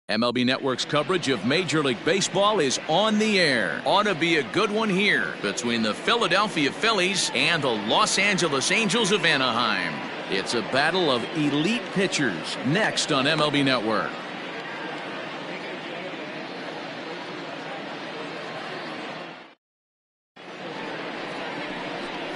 MLB Network's coverage of Major League Baseball is on the air. Ought to be a good one here between the Philadelphia Phillies and the Los Angeles Angels of Anaheim. It's a battle of elite pitchers next on MLB Network.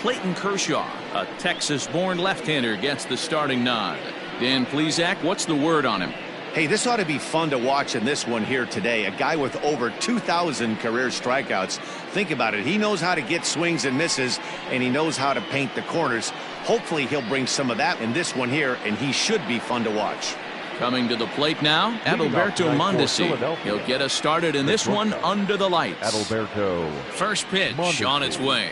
Clayton Kershaw, a Texas-born left-hander, gets the starting nod. Dan Plesac, what's the word on him? Hey, this ought to be fun to watch in this one here today. A guy with over 2,000 career strikeouts. Think about it. He knows how to get swings and misses, and he knows how to paint the corners. Hopefully, he'll bring some of that in this one here, and he should be fun to watch. Coming to the plate now, Adalberto Mondesi. He'll get us started in this one under the lights. Adalberto. First pitch on its way.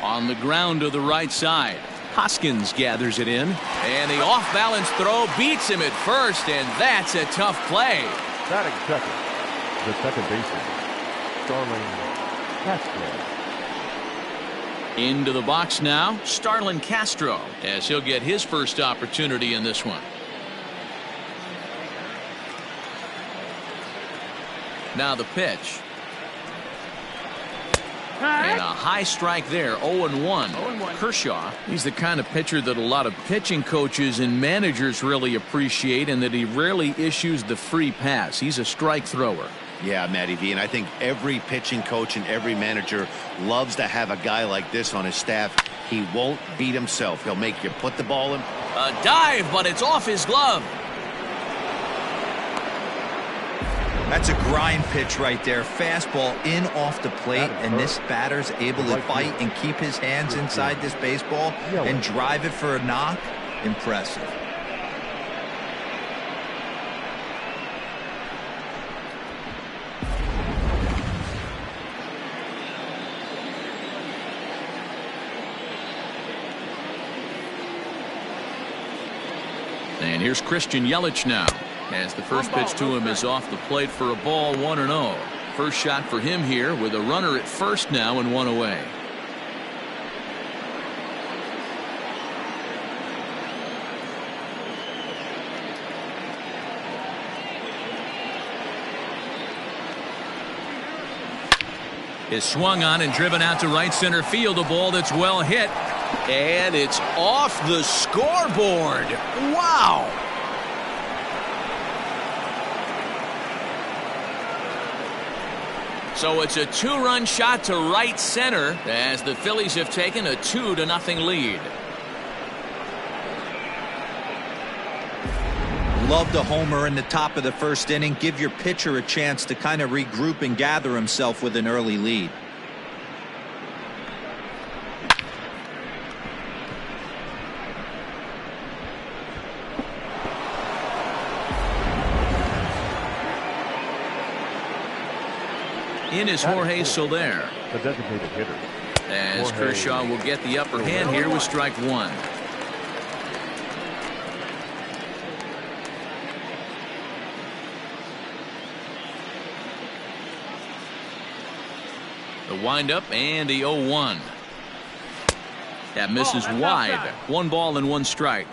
On the ground to the right side. Hoskins gathers it in, and the off-balance throw beats him at first, and that's a tough play. Batting second, the second baseman, Starlin Castro. Into the box now, Starlin Castro, as he'll get his first opportunity in this one. Now the pitch. And a high strike there, 0-1. Kershaw, he's the kind of pitcher that a lot of pitching coaches and managers really appreciate, and that he rarely issues the free pass. He's a strike thrower. Yeah, Matty V, and I think every pitching coach and every manager loves to have a guy like this on his staff. He won't beat himself. He'll make you put the ball in. A dive, but it's off his glove. That's a grind pitch right there. Fastball in off the plate, and this batter's able to fight and keep his hands inside this baseball and drive it for a knock. Impressive. And here's Christian Yelich now, as the first pitch to him is off the plate for a ball, 1-0. First shot for him here with a runner at first now and one away. Is swung on and driven out to right center field. A ball that's well hit, and it's off the scoreboard. Wow. So it's a two-run shot to right center as the Phillies have taken a 2-0 lead. Love the homer in the top of the first inning. Give your pitcher a chance to kind of regroup and gather himself with an early lead. In is Jorge Soler. The designated hitter. As Kershaw will get the upper hand here with strike one. The windup and the 0-1. That misses wide. 1 ball and 1 strike.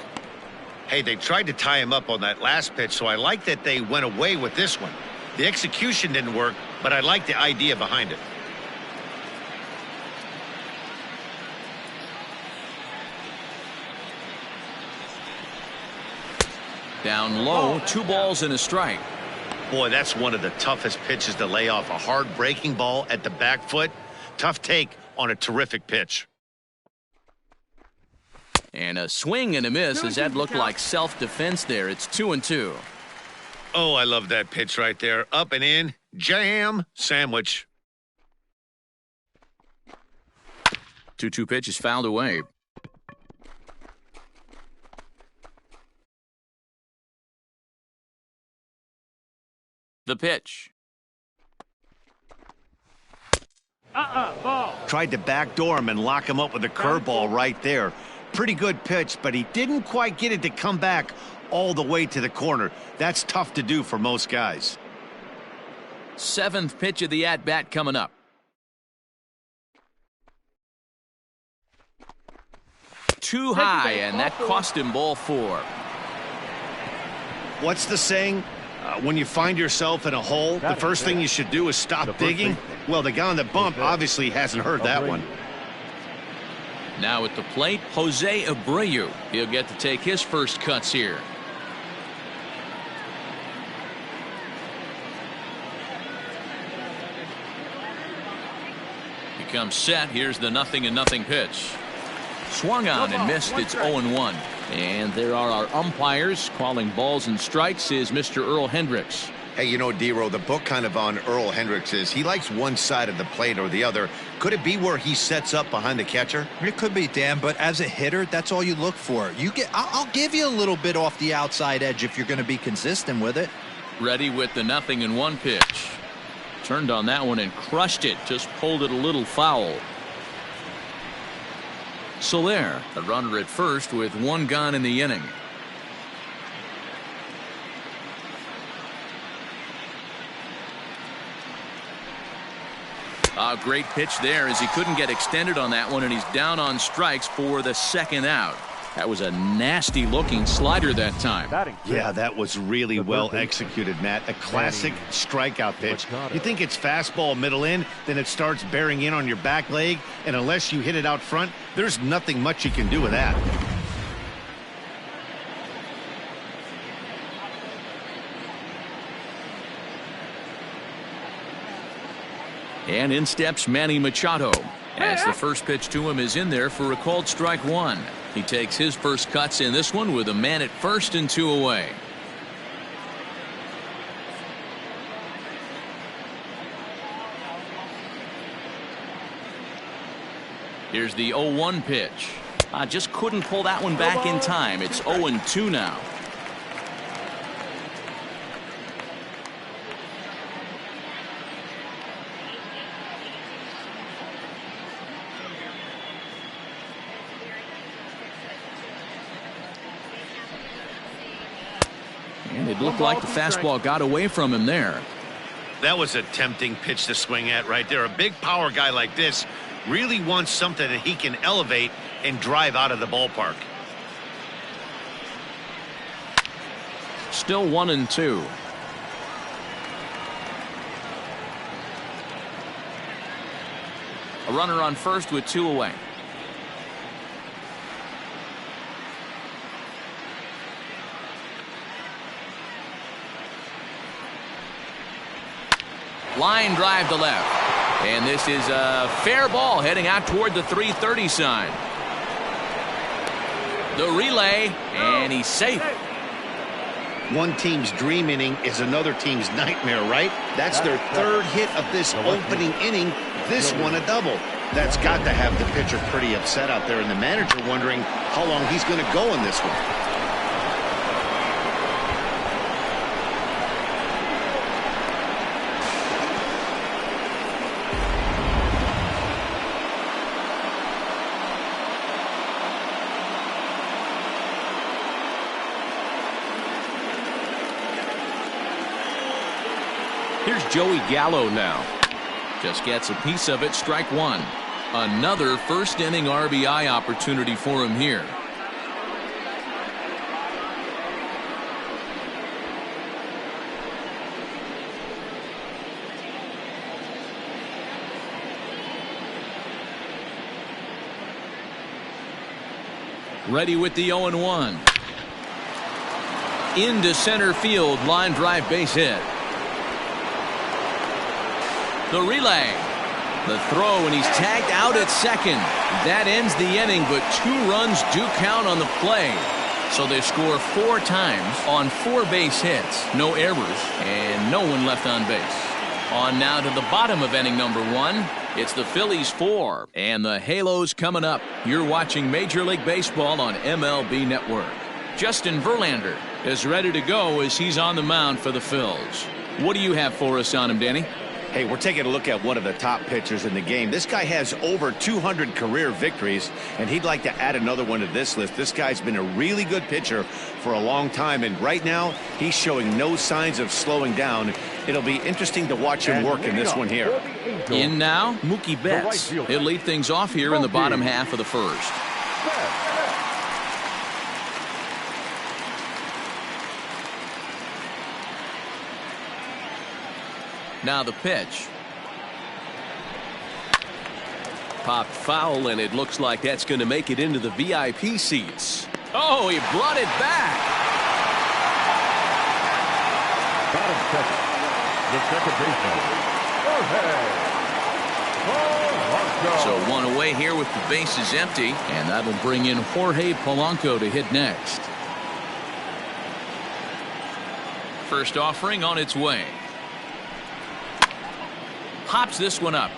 Hey, they tried to tie him up on that last pitch, so I like that they went away with this one. The execution didn't work, but I like the idea behind it. Down low, 2 balls and a strike. Boy, that's one of the toughest pitches to lay off. A hard breaking ball at the back foot. Tough take on a terrific pitch. And a swing and a miss, as that looked like self-defense there. It's 2-2. Oh, I love that pitch right there. Up and in. Jam sandwich. 2-2 pitch is fouled away. The pitch. Ball. Tried to backdoor him and lock him up with a curveball right there. Pretty good pitch, but he didn't quite get it to come back all the way to the corner. That's tough to do for most guys. 7th pitch of the at-bat coming up. Too high, and that cost him ball 4. What's the saying? When you find yourself in a hole, the first thing you should do is stop digging. Well, the guy on the bump obviously hasn't heard that one. Now at the plate, Jose Abreu. He'll get to take his first cuts here. He comes set. Here's the 0-0 pitch. Swung on and missed. It's 0-1. And there are our umpires calling balls and strikes is Mr. Earl Hendricks. Hey, you know, D-Row, the book kind of on Earl Hendricks is he likes one side of the plate or the other. Could it be where he sets up behind the catcher? It could be, Dan, but as a hitter, that's all you look for. I'll give you a little bit off the outside edge if you're going to be consistent with it. Ready with the 0-1 pitch. Turned on that one and crushed it. Just pulled it a little foul. Soler, a runner at first with one gone in the inning. A great pitch there as he couldn't get extended on that one, and he's down on strikes for the second out. That was a nasty looking slider that time. Yeah, that was really well executed, Matt. A classic strikeout pitch. You think it's fastball middle in, then it starts bearing in on your back leg, and unless you hit it out front, there's nothing much you can do with that. And in steps Manny Machado, as the first pitch to him is in there for a called strike one. He takes his first cuts in this one with a man at first and 2 away. Here's the 0-1 pitch. Just couldn't pull that one back in time. It's 0-2 now. And it looked like the fastball got away from him there. That was a tempting pitch to swing at right there. A big power guy like this really wants something that he can elevate and drive out of the ballpark. Still 1-2. A runner on first with 2 away. Line drive to left. And this is a fair ball heading out toward the 330 sign. The relay, and he's safe. One team's dream inning is another team's nightmare, right? That's their third hit of this opening inning. This one a double. That's got to have the pitcher pretty upset out there, and the manager wondering how long he's going to go in this one. Here's Joey Gallo now. Just gets a piece of it, strike one. Another first inning RBI opportunity for him here. Ready with the 0-1. Into center field, line drive base hit. The relay. The throw, and he's tagged out at second. That ends the inning, but 2 runs do count on the play. So they score 4 times on 4 base hits. No errors, and no one left on base. On now to the bottom of inning number 1. It's the Phillies 4, and the Halos coming up. You're watching Major League Baseball on MLB Network. Justin Verlander is ready to go as he's on the mound for the Phils. What do you have for us on him, Danny? Hey, we're taking a look at one of the top pitchers in the game. This guy has over 200 career victories, and he'd like to add another one to this list. This guy's been a really good pitcher for a long time, and right now he's showing no signs of slowing down. It'll be interesting to watch him work in this one here. In now, Mookie Betts. He'll lead things off here in the bottom half of the first. Now the pitch. Popped foul, and it looks like that's going to make it into the VIP seats. Oh, he brought it back. Bottom second. The second baseman. So one away here with the bases empty, and that'll bring in Jorge Polanco to hit next. First offering on its way. Pops this one up.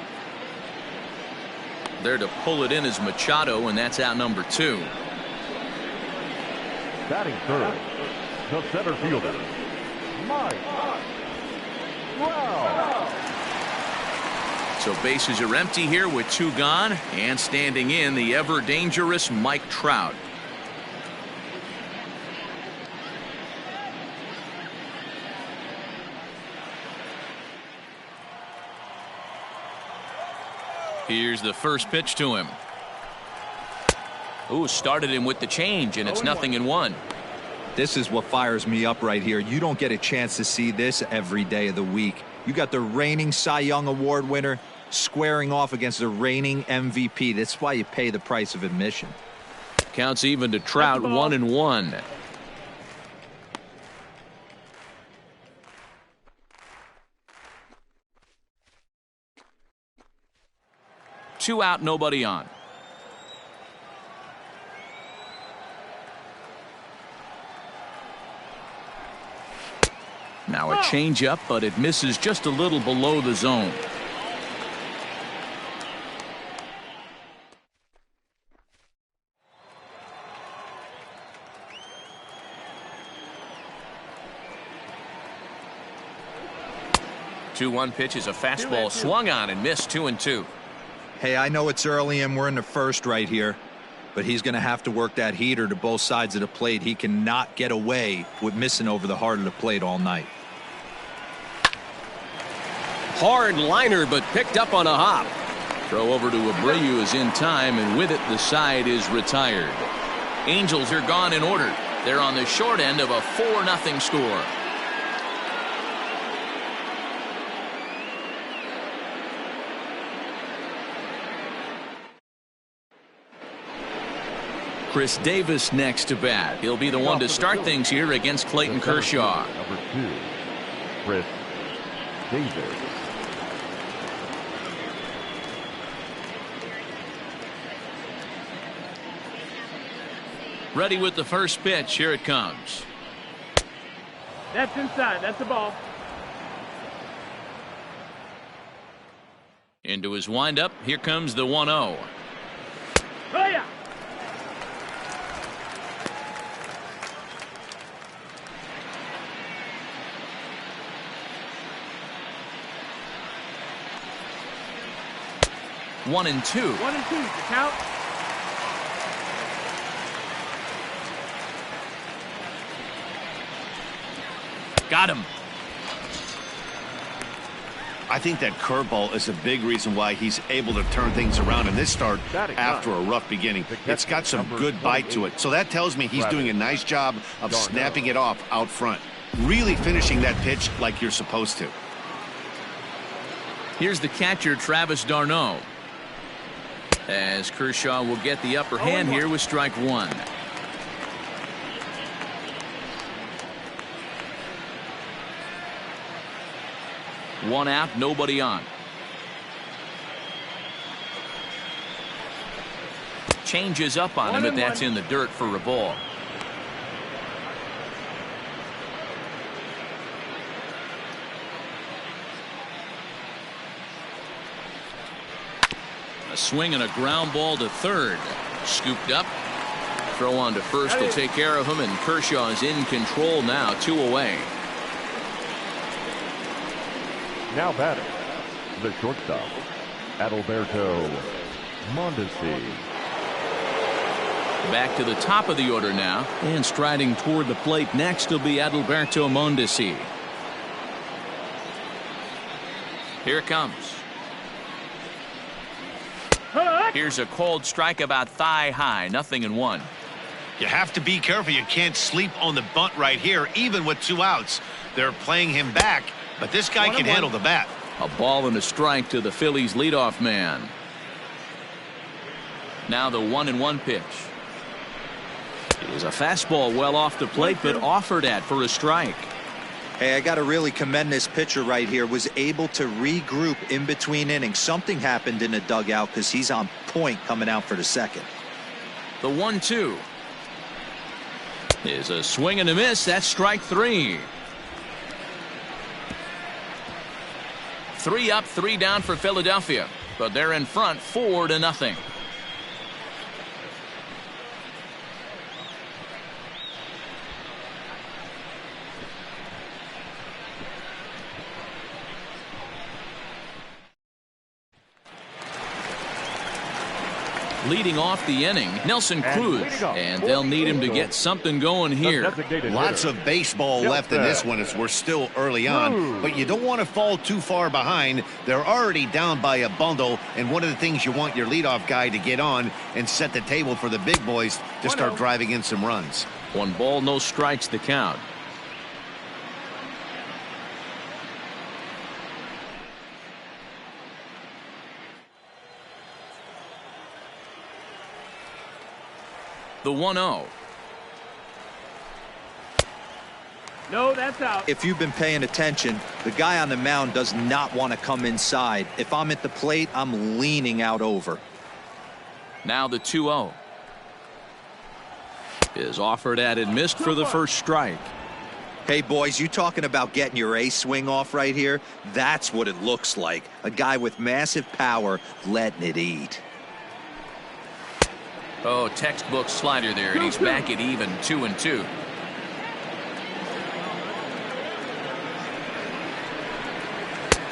There to pull it in is Machado, and that's out number 2. Batting third, the center fielder, Mike Trout. So bases are empty here with 2 gone, and standing in the ever dangerous Mike Trout. Here's the first pitch to him. Ooh, started him with the change, and it's 0-1. This is what fires me up right here. You don't get a chance to see this every day of the week. You got the reigning Cy Young Award winner squaring off against the reigning MVP. That's why you pay the price of admission. Counts even to Trout, 1-1. Two out, nobody on. Now a changeup, but it misses just a little below the zone. Two-one pitch is a fastball swung on and missed. 2-2. Hey, I know it's early and we're in the first right here, but he's going to have to work that heater to both sides of the plate. He cannot get away with missing over the heart of the plate all night. Hard liner, but picked up on a hop. Throw over to Abreu is in time, and with it the side is retired. Angels are gone in order. They're on the short end of a 4-0 score. Chris Davis next to bat. He'll be the one to start things here against Clayton Kershaw. Number 2, Chris Davis. Ready with the first pitch. Here it comes. That's inside. That's the ball. Into his windup. Here comes the 1-0. Oh, yeah. One and two. 1-2. The count. Got him. I think that curveball is a big reason why he's able to turn things around in this start after a rough beginning. It's got some good bite to it. So that tells me he's doing a nice job of snapping it off out front. Really finishing that pitch like you're supposed to. Here's the catcher, Travis d'Arnaud. As Kershaw will get the upper hand here with strike 1. One out, nobody on. Changes up on him, but that's in the dirt for a ball. A swing and a ground ball to third. Scooped up. Throw on to first will take care of him, and Kershaw is in control now, 2 away. Now batting, the shortstop, Adalberto Mondesi. Back to the top of the order now, and striding toward the plate next will be Adalberto Mondesi. Here it comes. Here's a cold strike about thigh high, 0-1. You have to be careful. You can't sleep on the bunt right here, even with 2 outs. They're playing him back, but this guy can handle the bat. A ball and a strike to the Phillies leadoff man. Now the 1-1 pitch. It is a fastball well off the plate, but offered at for a strike. Hey, I got to really commend this pitcher right here. Was able to regroup in between innings. Something happened in the dugout because he's on point coming out for the second. The 1-2 is a swing and a miss. That's strike 3. 3 up, 3 down for Philadelphia, but they're in front 4-0. Leading off the inning, Nelson Cruz, and they'll need him to get something going here. Lots of baseball left in this one as we're still early on, but you don't want to fall too far behind. They're already down by a bundle, and one of the things you want your leadoff guy to get on and set the table for the big boys to start driving in some runs. 1 ball, no strikes the count. The 1-0. No, that's out. If you've been paying attention, the guy on the mound does not want to come inside. If I'm at the plate, I'm leaning out over. Now the 2-0 is offered at and missed for the first strike. Hey, boys, you talking about getting your A swing off right here? That's what it looks like. A guy with massive power letting it eat. Oh, textbook slider there, and he's back at even 2-2.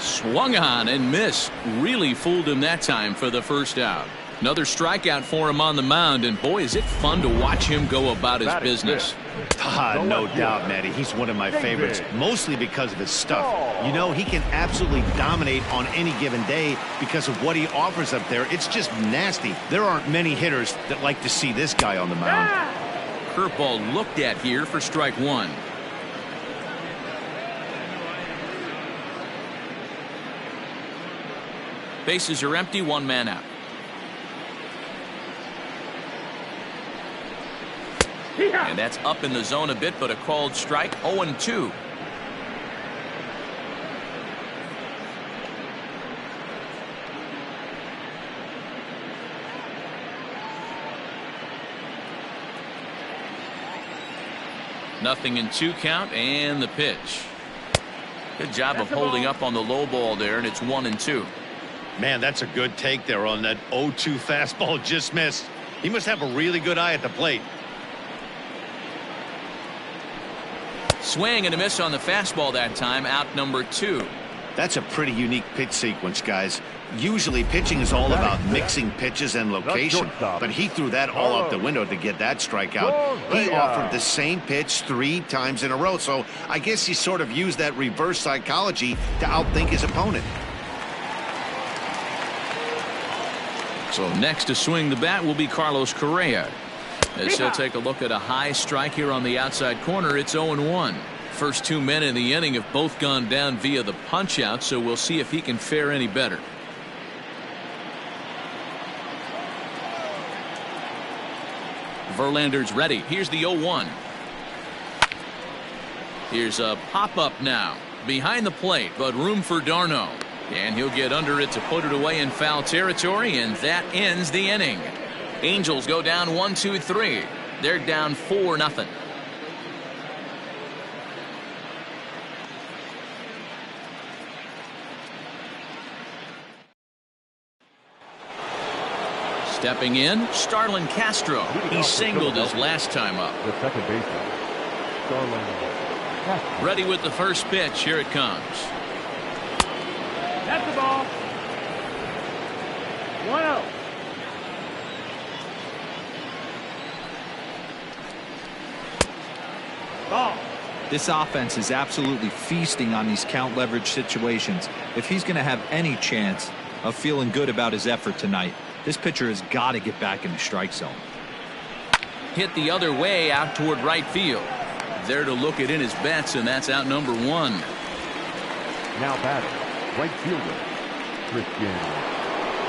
Swung on and missed. Really fooled him that time for the first out. Another strikeout for him on the mound, and boy, is it fun to watch him go about his business. No doubt, Matty. He's one of my favorites, mostly because of his stuff. You know, he can absolutely dominate on any given day because of what he offers up there. It's just nasty. There aren't many hitters that like to see this guy on the mound. Curveball looked at here for strike 1. Bases are empty, 1 man out. And that's up in the zone a bit, but a called strike. 0-2. Nothing in 2 count, and the pitch. Good job of holding up on the low ball there, and it's 1-2. Man, that's a good take there on that 0-2 fastball just missed. He must have a really good eye at the plate. Swing and a miss on the fastball that time, out number 2. That's a pretty unique pitch sequence, guys. Usually pitching is all about mixing pitches and location, but he threw that all out the window to get that strikeout. He offered the same pitch 3 times in a row, so I guess he sort of used that reverse psychology to outthink his opponent. So next to swing the bat will be Carlos Correa. As he'll take a look at a high strike here on the outside corner. It's 0-1. First 2 men in the inning have both gone down via the punch out, so we'll see if he can fare any better. Verlander's ready. Here's the 0-1. Here's a pop-up now behind the plate, but room for d'Arnaud, and he'll get under it to put it away in foul territory, and that ends the inning. Angels go down 1-2-3. They're down 4-0. Stepping in, Starlin Castro. He singled his last time up. The second baseman, Starlin Castro. Ready with the first pitch. Here it comes. That's the ball. 1-0. Ball. This offense is absolutely feasting on these count leverage situations. If he's going to have any chance of feeling good about his effort tonight, this pitcher has got to get back in the strike zone. Hit the other way out toward right field. There to look it in his bets, and that's out number 1. Now batting, right fielder, Christian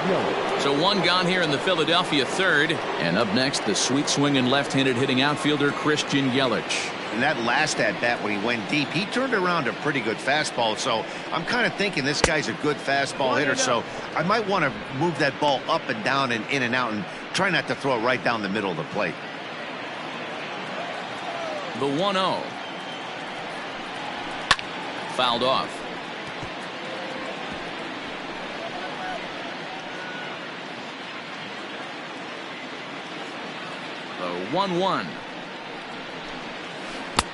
Yelich. So one gone here in the Philadelphia third. And up next, the sweet swinging left-handed hitting outfielder Christian Yelich. And that last at-bat when he went deep, he turned around a pretty good fastball. So I'm kind of thinking this guy's a good fastball hitter. So I might want to move that ball up and down and in and out and try not to throw it right down the middle of the plate. The 1-0. Fouled off. The 1-1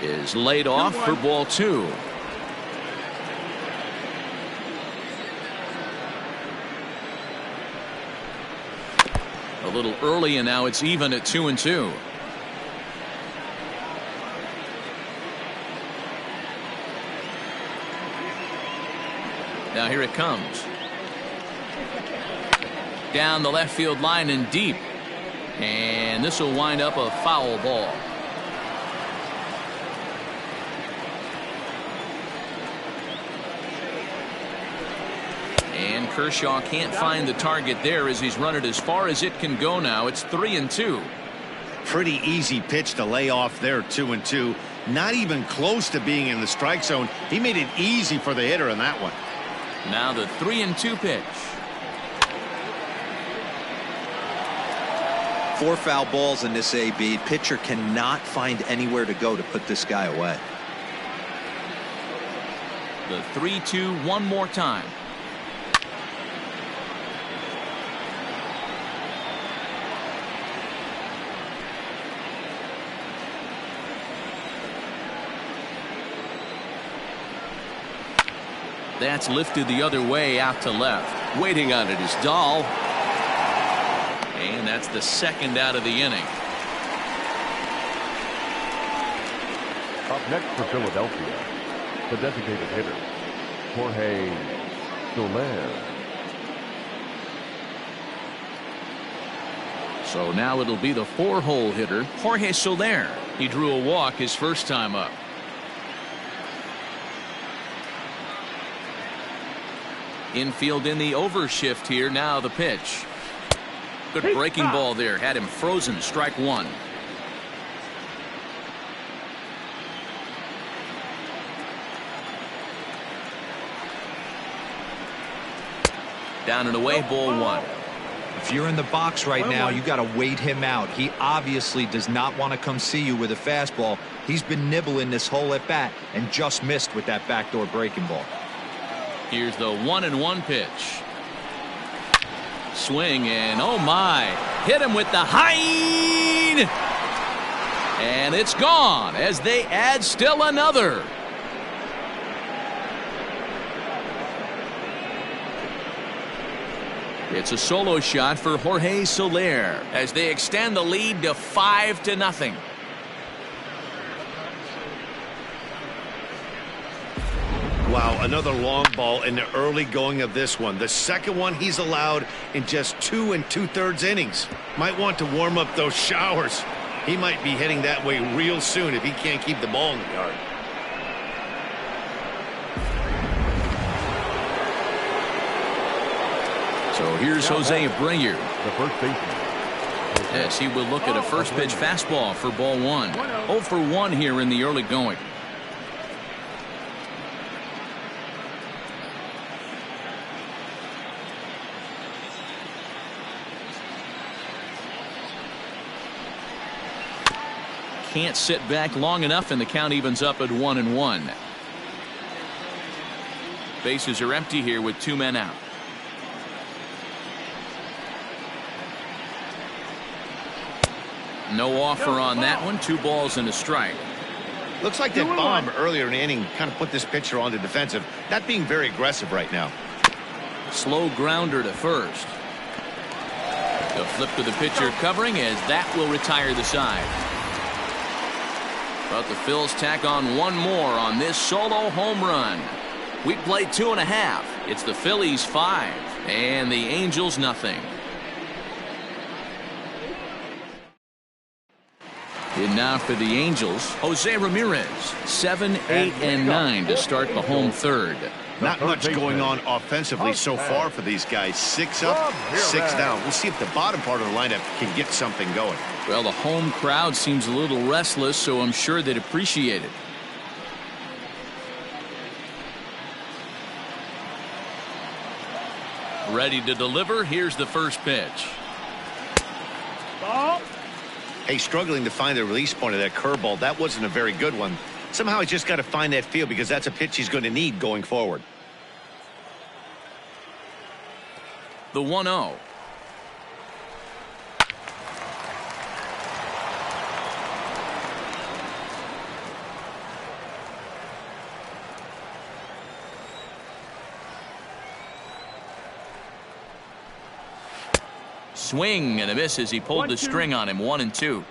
is laid off for ball 2. A little early, and now it's even at 2-2. Now here it comes. Down the left field line and deep. And this will wind up a foul ball. And Kershaw can't find the target there as he's run it as far as it can go now. It's 3-2. Pretty easy pitch to lay off there, 2-2. Not even close to being in the strike zone. He made it easy for the hitter in that one. Now the 3-2 pitch. 4 foul balls in this AB. Pitcher cannot find anywhere to go to put this guy away. The 3-2 one more time. That's lifted the other way out to left. Waiting on it is Dahl. And that's the second out of the inning. Up next for Philadelphia, the designated hitter, Jorge Soler. So now it'll be the 4-hole hitter, Jorge Soler. He drew a walk his first time up. Infield in the overshift here. Now the pitch. Good breaking ball there. Had him frozen. Strike 1. Down and away, ball 1. If you're in the box right now, you got to wait him out. He obviously does not want to come see you with a fastball. He's been nibbling this whole at bat and just missed with that backdoor breaking ball. Here's the 1-1 pitch. Swing, and oh my, hit him with the hind, and it's gone as they add still another. It's a solo shot for Jorge Soler as they extend the lead to 5-0. Wow, another long ball in the early going of this one. The second one he's allowed in just 2 2/3 innings. Might want to warm up those showers. He might be heading that way real soon if he can't keep the ball in the yard. So here's Jose Abreu. The first baseman. Yes, he will look at a first pitch fastball for ball 1. 0 for 1 here in the early going. Can't sit back long enough, and the count evens up at 1-1. Bases are empty here with 2 men out. No offer on that one. 2 balls and a strike. Looks like that bomb earlier in the inning kind of put this pitcher on the defensive. Not being very aggressive right now. Slow grounder to first. The flip to the pitcher covering as that will retire the side. But the Phils tack on 1 more on this solo home run. We played 2.5. It's the Phillies 5 and the Angels nothing. And now for the Angels, Jose Ramirez, 7, 8, and 9 to start the home third. Not much going on offensively so far for these guys. 6 up, 6 down. We'll see if the bottom part of the lineup can get something going. Well, the home crowd seems a little restless, so I'm sure they'd appreciate it. Ready to deliver. Here's the first pitch. Ball. Hey, struggling to find the release point of that curveball. That wasn't a very good one. Somehow he's just got to find that feel because that's a pitch he's going to need going forward. The 1-0. Swing and a miss as he pulled the string on him. 1-2.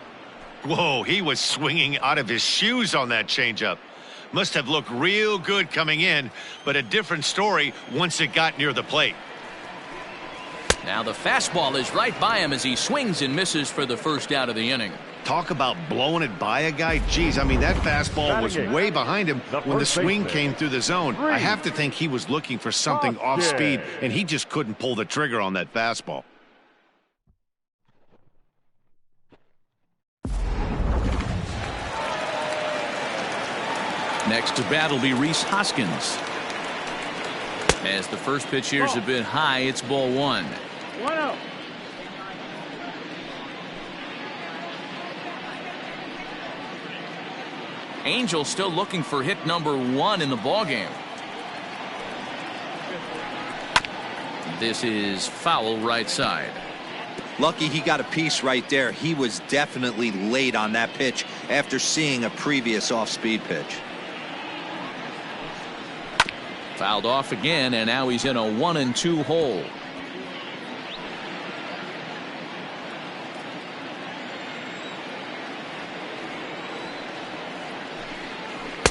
Whoa, he was swinging out of his shoes on that changeup. Must have looked real good coming in, but a different story once it got near the plate. Now the fastball is right by him as he swings and misses for the first out of the inning. Talk about blowing it by a guy. Geez, I mean, that fastball was way behind him when the swing came through the zone. I have to think he was looking for something off speed, and he just couldn't pull the trigger on that fastball. Next to bat will be Rhys Hoskins. As the first pitch here is a bit high, it's ball 1. 1-0. Angel still looking for hit number 1 in the ballgame. This is foul right side. Lucky he got a piece right there. He was definitely late on that pitch after seeing a previous off-speed pitch. Fouled off again, and now he's in a 1-2 hole.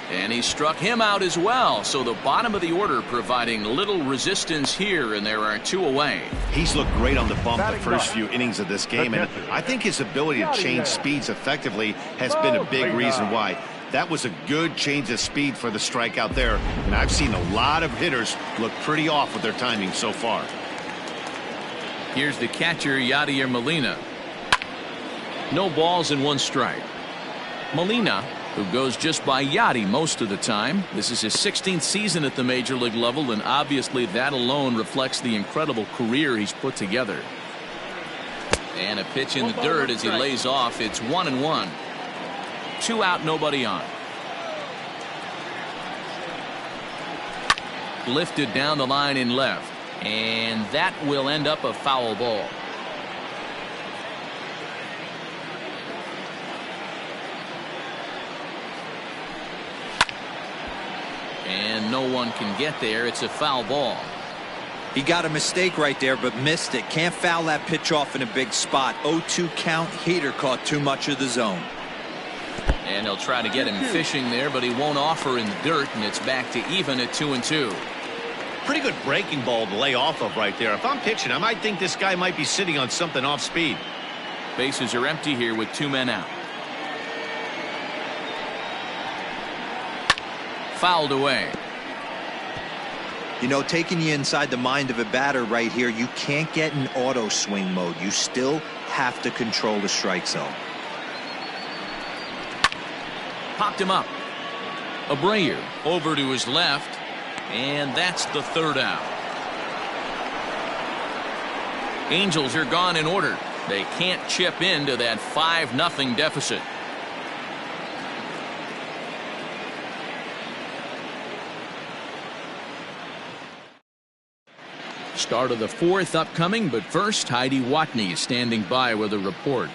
And he struck him out as well, so the bottom of the order providing little resistance here, and there are 2 away. He's looked great on the bump the first few innings of this game, and I think his ability to change speeds effectively has been a big reason why. That was a good change of speed for the strikeout there, and I've seen a lot of hitters look pretty off with their timing so far. Here's the catcher, Yadier Molina. No balls and 1 strike. Molina, who goes just by Yadi most of the time. This is his 16th season at the major league level, and obviously that alone reflects the incredible career he's put together. And a pitch in the dirt as he lays off. It's 1-1. 2 out, nobody on. Lifted down the line in left, and that will end up a foul ball. And no one can get there. It's a foul ball. He got a mistake right there, but missed it. Can't foul that pitch off in a big spot. 0-2 count. Hader caught too much of the zone. And he'll try to get him fishing there, but he won't offer in the dirt, and it's back to even at 2-2. Pretty good breaking ball to lay off of right there. If I'm pitching, I might think this guy might be sitting on something off speed. Bases are empty here with 2 men out. Fouled away. You know, taking you inside the mind of a batter right here, you can't get in auto swing mode. You still have to control the strike zone. Popped him up. Abreu over to his left, and that's the 3rd out. Angels are gone in order. They can't chip into that 5-0 deficit. Start of the 4th upcoming, but first, Heidi Watney standing by with a report.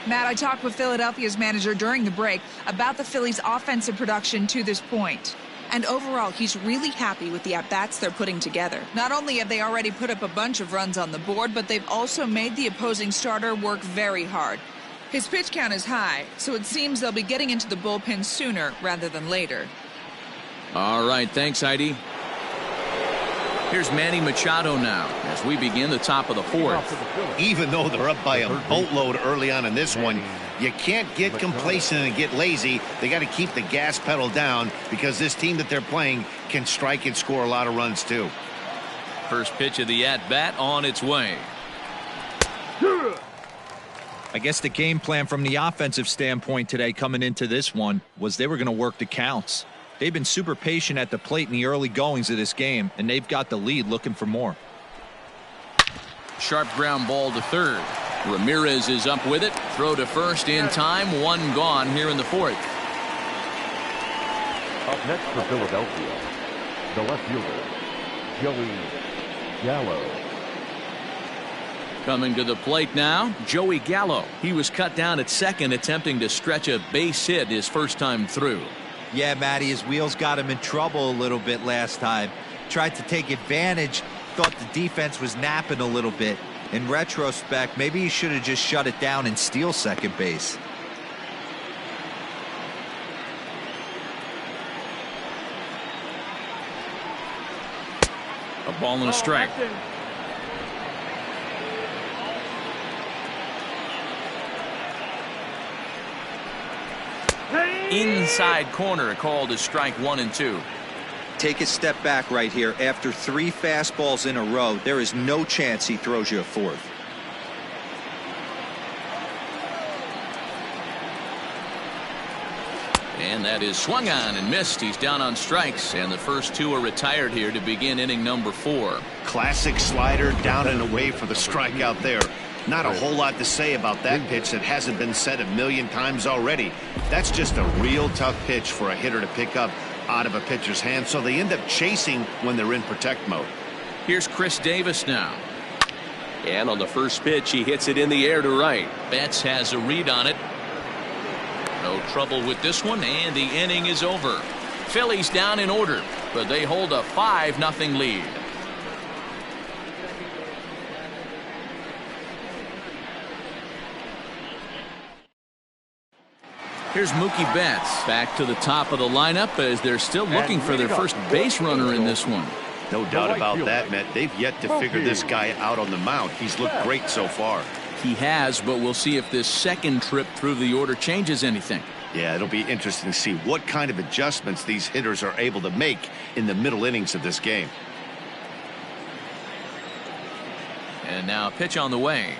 Matt, I talked with Philadelphia's manager during the break about the Phillies' offensive production to this point. And overall, he's really happy with the at-bats they're putting together. Not only have they already put up a bunch of runs on the board, but they've also made the opposing starter work very hard. His pitch count is high, so it seems they'll be getting into the bullpen sooner rather than later. All right, thanks, Heidi. Here's Manny Machado now, as as we begin the top of the fourth. Even though they're up by a boatload early on in this one, you can't get complacent and get lazy. They got to keep the gas pedal down because this team that they're playing can strike and score a lot of runs too. First pitch of the at-bat on its way. I guess the game plan from the offensive standpoint today coming into this one was they were going to work the counts. They've been super patient at the plate in the early goings of this game, and they've got the lead looking for more. Sharp ground ball to third. Ramirez is up with it. Throw to first in time. One gone here in the fourth. Up next for Philadelphia, the left fielder, Joey Gallo. Coming to the plate now, Joey Gallo. He was cut down at second, attempting to stretch a base hit his first time through. Yeah, Matty, his wheels got him in trouble a little bit last time. Tried to take advantage, thought the defense was napping a little bit. In retrospect, maybe he should have just shut it down and steal second base. A ball and a strike. Inside corner, called as strike 1 and 2. Take a step back right here. After 3 fastballs in a row, there is no chance he throws you a fourth. And that is swung on and missed. He's down on strikes, and the first 2 are retired here to begin inning number 4. Classic slider down and away for the strikeout there. Not a whole lot to say about that pitch that hasn't been said a million times already. That's just a real tough pitch for a hitter to pick up out of a pitcher's hand, so they end up chasing when they're in protect mode. Here's Chris Davis now. And on the first pitch, he hits it in the air to right. Betts has a read on it. No trouble with this one, and the inning is over. Phillies down in order, but they hold a 5-0 lead. Here's Mookie Betts back to the top of the lineup as they're still looking for their first base runner in this one. No doubt about that, Matt. They've yet to figure this guy out on the mound. He's looked great so far. He has, but we'll see if this second trip through the order changes anything. Yeah, it'll be interesting to see what kind of adjustments these hitters are able to make in the middle innings of this game. And now a pitch on the way.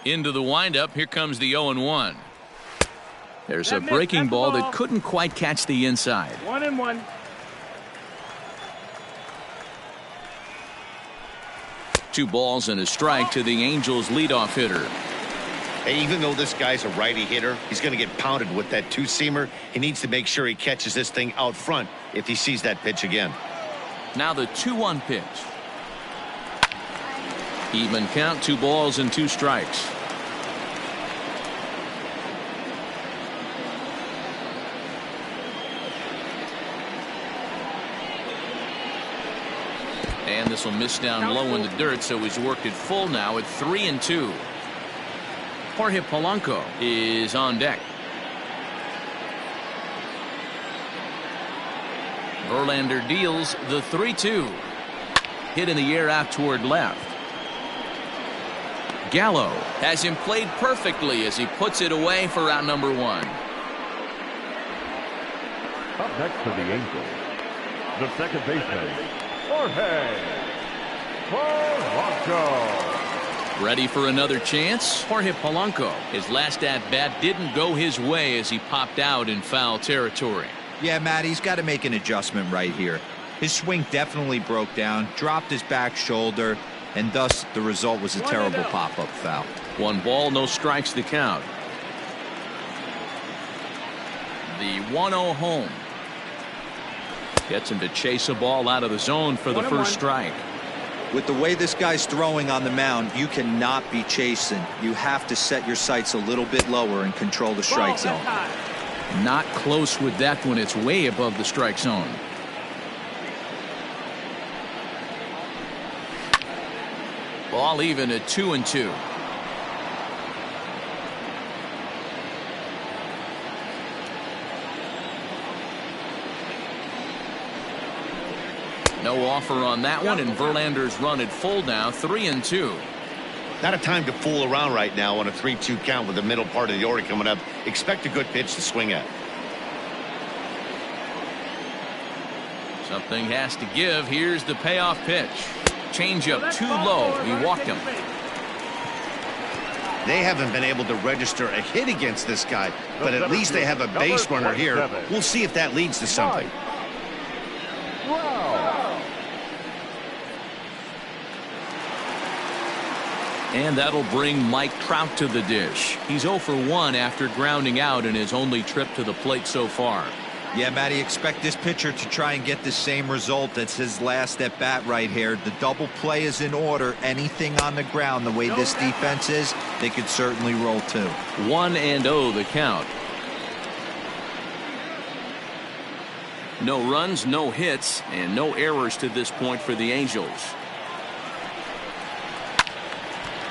Into the windup. Here comes the 0-1. There's a breaking ball that couldn't quite catch the inside. 1-1. Two balls and a strike to the Angels leadoff hitter. Hey, even though this guy's a righty hitter, he's going to get pounded with that two-seamer. He needs to make sure he catches this thing out front if he sees that pitch again. Now the 2-1 pitch. Even count, 2 balls and 2 strikes. And this will miss down low in the dirt, so he's worked it full now at 3-2. Jorge Polanco is on deck. Verlander deals the 3-2. Hit in the air out toward left. Gallo has him played perfectly as he puts it away for out number 1. Up next for the Angels, the second baseman, Jorge Polanco. Ready for another chance? Jorge Polanco. His last at-bat didn't go his way as he popped out in foul territory. Yeah, Matt, he's got to make an adjustment right here. His swing definitely broke down, dropped his back shoulder, and thus the result was a terrible pop-up foul. 1 ball, no strikes to count. The 1-0 home. Gets him to chase a ball out of the zone for the first strike. With the way this guy's throwing on the mound, you cannot be chasing. You have to set your sights a little bit lower and control the strike zone. Not close with that one. It's way above the strike zone. Ball even at 2-2. No offer on that one, and Verlander's run at full now, 3-2. Not a time to fool around right now on a 3-2 count with the middle part of the order coming up. Expect a good pitch to swing at. Something has to give. Here's the payoff pitch. Changeup too low. He walked him. They haven't been able to register a hit against this guy, but at least they have a base runner here. We'll see if that leads to something. And that'll bring Mike Trout to the dish. He's 0 for 1 after grounding out in his only trip to the plate so far. Yeah, Matty, expect this pitcher to try and get the same result. That's his last at bat right here. The double play is in order. Anything on the ground, the way this defense is, they could certainly roll too. 1-0 the count. No runs, no hits, and no errors to this point for the Angels.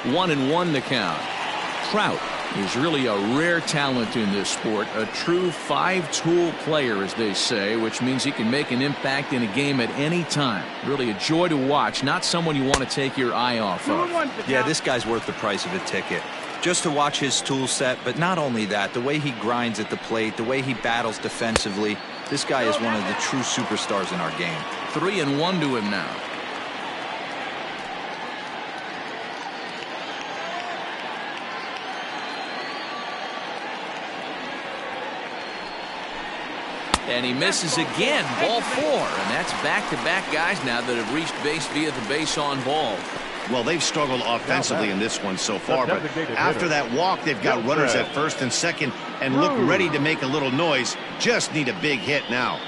1-1 the count. Trout is really a rare talent in this sport, a true five-tool player, as they say, which means he can make an impact in a game at any time. Really a joy to watch, not someone you want to take your eye off of. Yeah, this guy's worth the price of a ticket. Just to watch his tool set, but not only that, the way he grinds at the plate, the way he battles defensively, this guy is one of the true superstars in our game. 3-1 to him now. And he misses again. Ball 4. And that's back-to-back guys now that have reached base via the base on ball. Well, they've struggled offensively in this one so far, but after that walk, they've got runners at first and second and look ready to make a little noise. Just need a big hit now.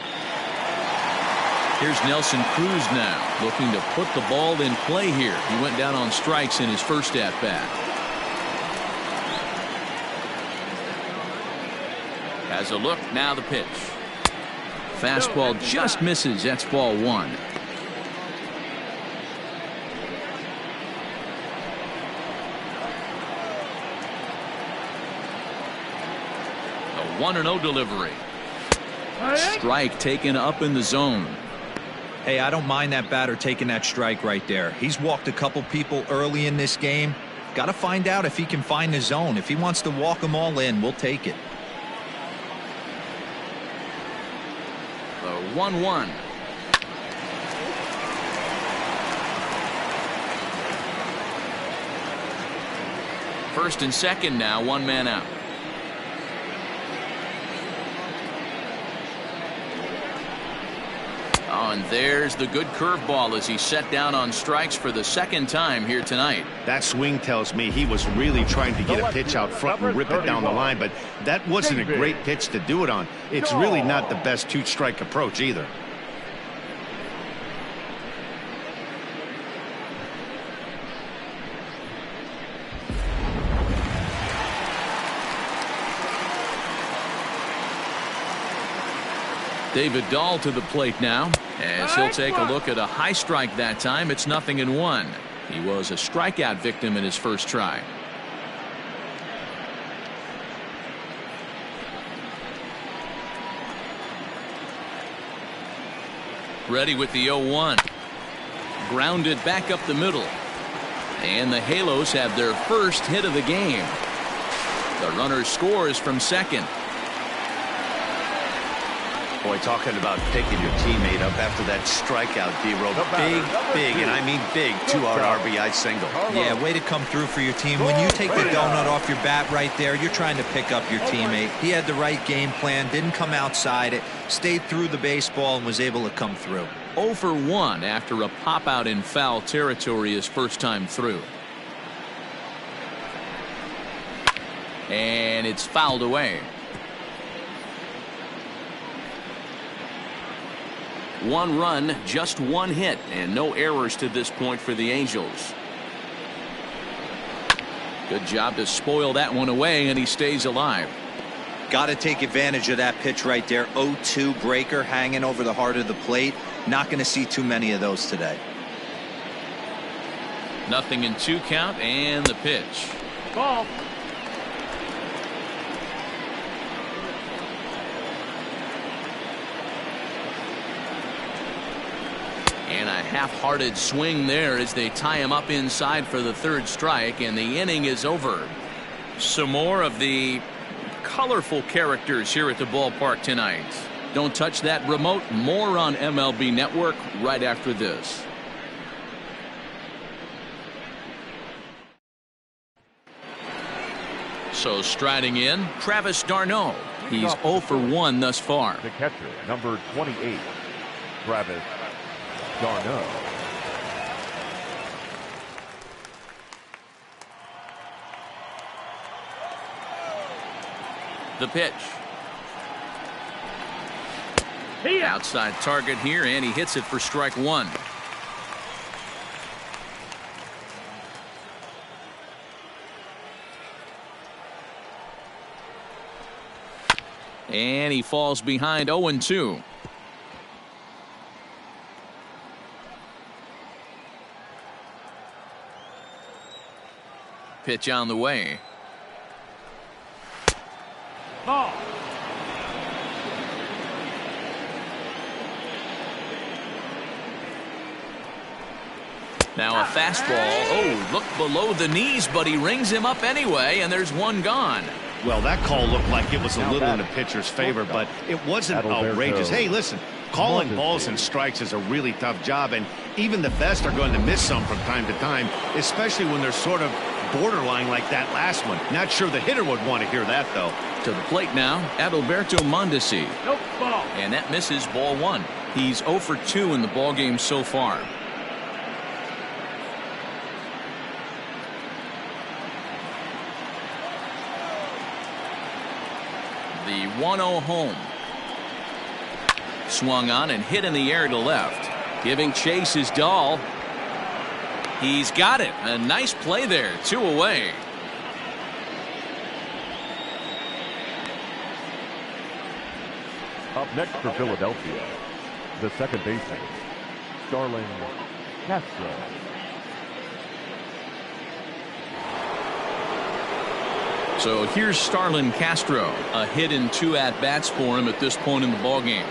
Here's Nelson Cruz now, looking to put the ball in play here. He went down on strikes in his first at-bat. Has a look, now the pitch. Fastball just misses. That's ball 1. A 1-0 delivery. Strike taken up in the zone. Hey, I don't mind that batter taking that strike right there. He's walked a couple people early in this game. Got to find out if he can find the zone. If he wants to walk them all in, we'll take it. 1-1. First and second now, one man out. Oh, and there's the good curveball as he set down on strikes for the second time here tonight. That swing tells me he was really trying to get a pitch out front and rip it down the line, but that wasn't a great pitch to do it on. It's really not the best two-strike approach either. David Dahl to the plate now, as he'll take a look at a high strike that time. It's 0-1. He was a strikeout victim in his first try. Ready with the 0-1. Grounded back up the middle. And the Halos have their first hit of the game. The runner scores from second. Boy, talking about picking your teammate up after that strikeout, D-Row. Big, and I mean big, 2-out RBI single. Yeah, way to come through for your team. When you take the donut off your bat right there, you're trying to pick up your teammate. He had the right game plan, didn't come outside it, stayed through the baseball, and was able to come through. 0 for 1 after a pop-out in foul territory his first time through. And it's fouled away. 1 run, just 1 hit, and no errors to this point for the Angels. Good job to spoil that one away, and he stays alive. Got to take advantage of that pitch right there. 0-2 breaker hanging over the heart of the plate. Not going to see too many of those today. 0-2 count and the pitch. Ball. And a half-hearted swing there as they tie him up inside for the third strike, and the inning is over. Some more of the colorful characters here at the ballpark tonight. Don't touch that remote. More on MLB Network right after this. So striding in, Travis d'Arnaud. He's 0 for 1 thus far. The catcher, number 28, Travis d'Arnaud. The pitch. Outside target here, and he hits it for strike 1. And he falls behind 0-2. Pitch on the way. Ball. Now a fastball. Oh, look below the knees, but he rings him up anyway, and there's one gone. Well, that call looked like it was a little in the pitcher's favor, but it wasn't outrageous. Hey, listen, calling balls and strikes is a really tough job, and even the best are going to miss some from time to time, especially when they're sort of borderline like that last one. Not sure the hitter would want to hear that, though. To the plate now, Adalberto Mondesi. Nope, ball. And that misses ball 1. He's 0 for 2 in the ballgame so far. The 1-0 home. Swung on and hit in the air to left. Giving chase is Dahl. He's got it. A nice play there. 2 away. Up next for Philadelphia, the second baseman, Starlin Castro. So here's Starlin Castro. A hit and 2 at-bats for him at this point in the ballgame.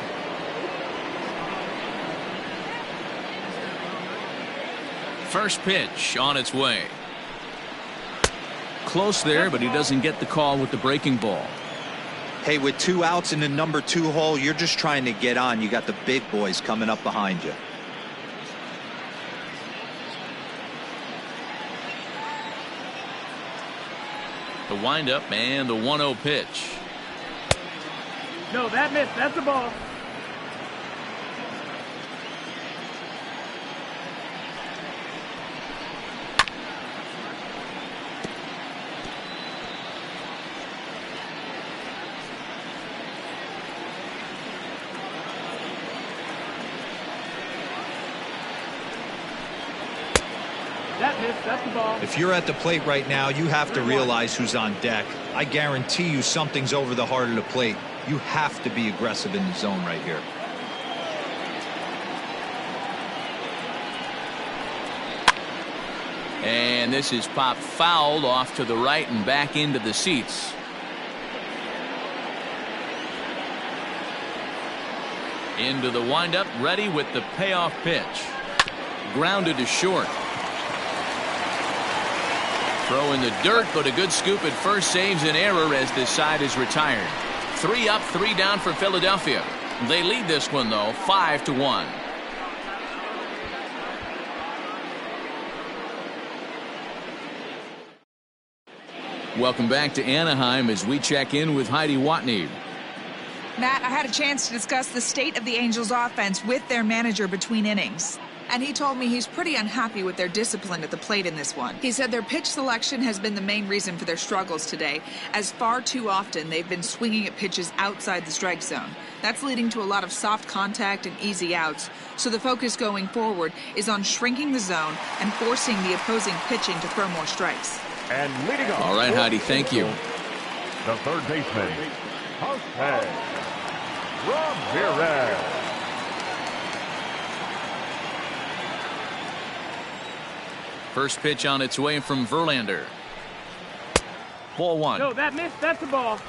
First pitch on its way. Close there, but he doesn't get the call with the breaking ball. Hey, with 2 outs in the number 2 hole, you're just trying to get on. You got the big boys coming up behind you. The windup and the 1-0 pitch. No, that missed. That's a ball. That missed. That's the ball. If you're at the plate right now, you have to realize who's on deck. I guarantee you something's over the heart of the plate. You have to be aggressive in the zone right here. And this is popped foul off to the right and back into the seats. Into the windup, ready with the payoff pitch. Grounded to short. Throw in the dirt, but a good scoop at first saves an error as this side is retired. 3 up, 3 down for Philadelphia. They lead this one, though, 5-1. Welcome back to Anaheim as we check in with Heidi Watney. Matt, I had a chance to discuss the state of the Angels offense with their manager between innings. And he told me he's pretty unhappy with their discipline at the plate in this one. He said their pitch selection has been the main reason for their struggles today, as far too often they've been swinging at pitches outside the strike zone. That's leading to a lot of soft contact and easy outs. So the focus going forward is on shrinking the zone and forcing the opposing pitching to throw more strikes. And leading off. All right, Heidi, thank you. The third baseman, Jose Ramirez. First pitch on its way from Verlander. Ball one. No, that missed. That's a ball.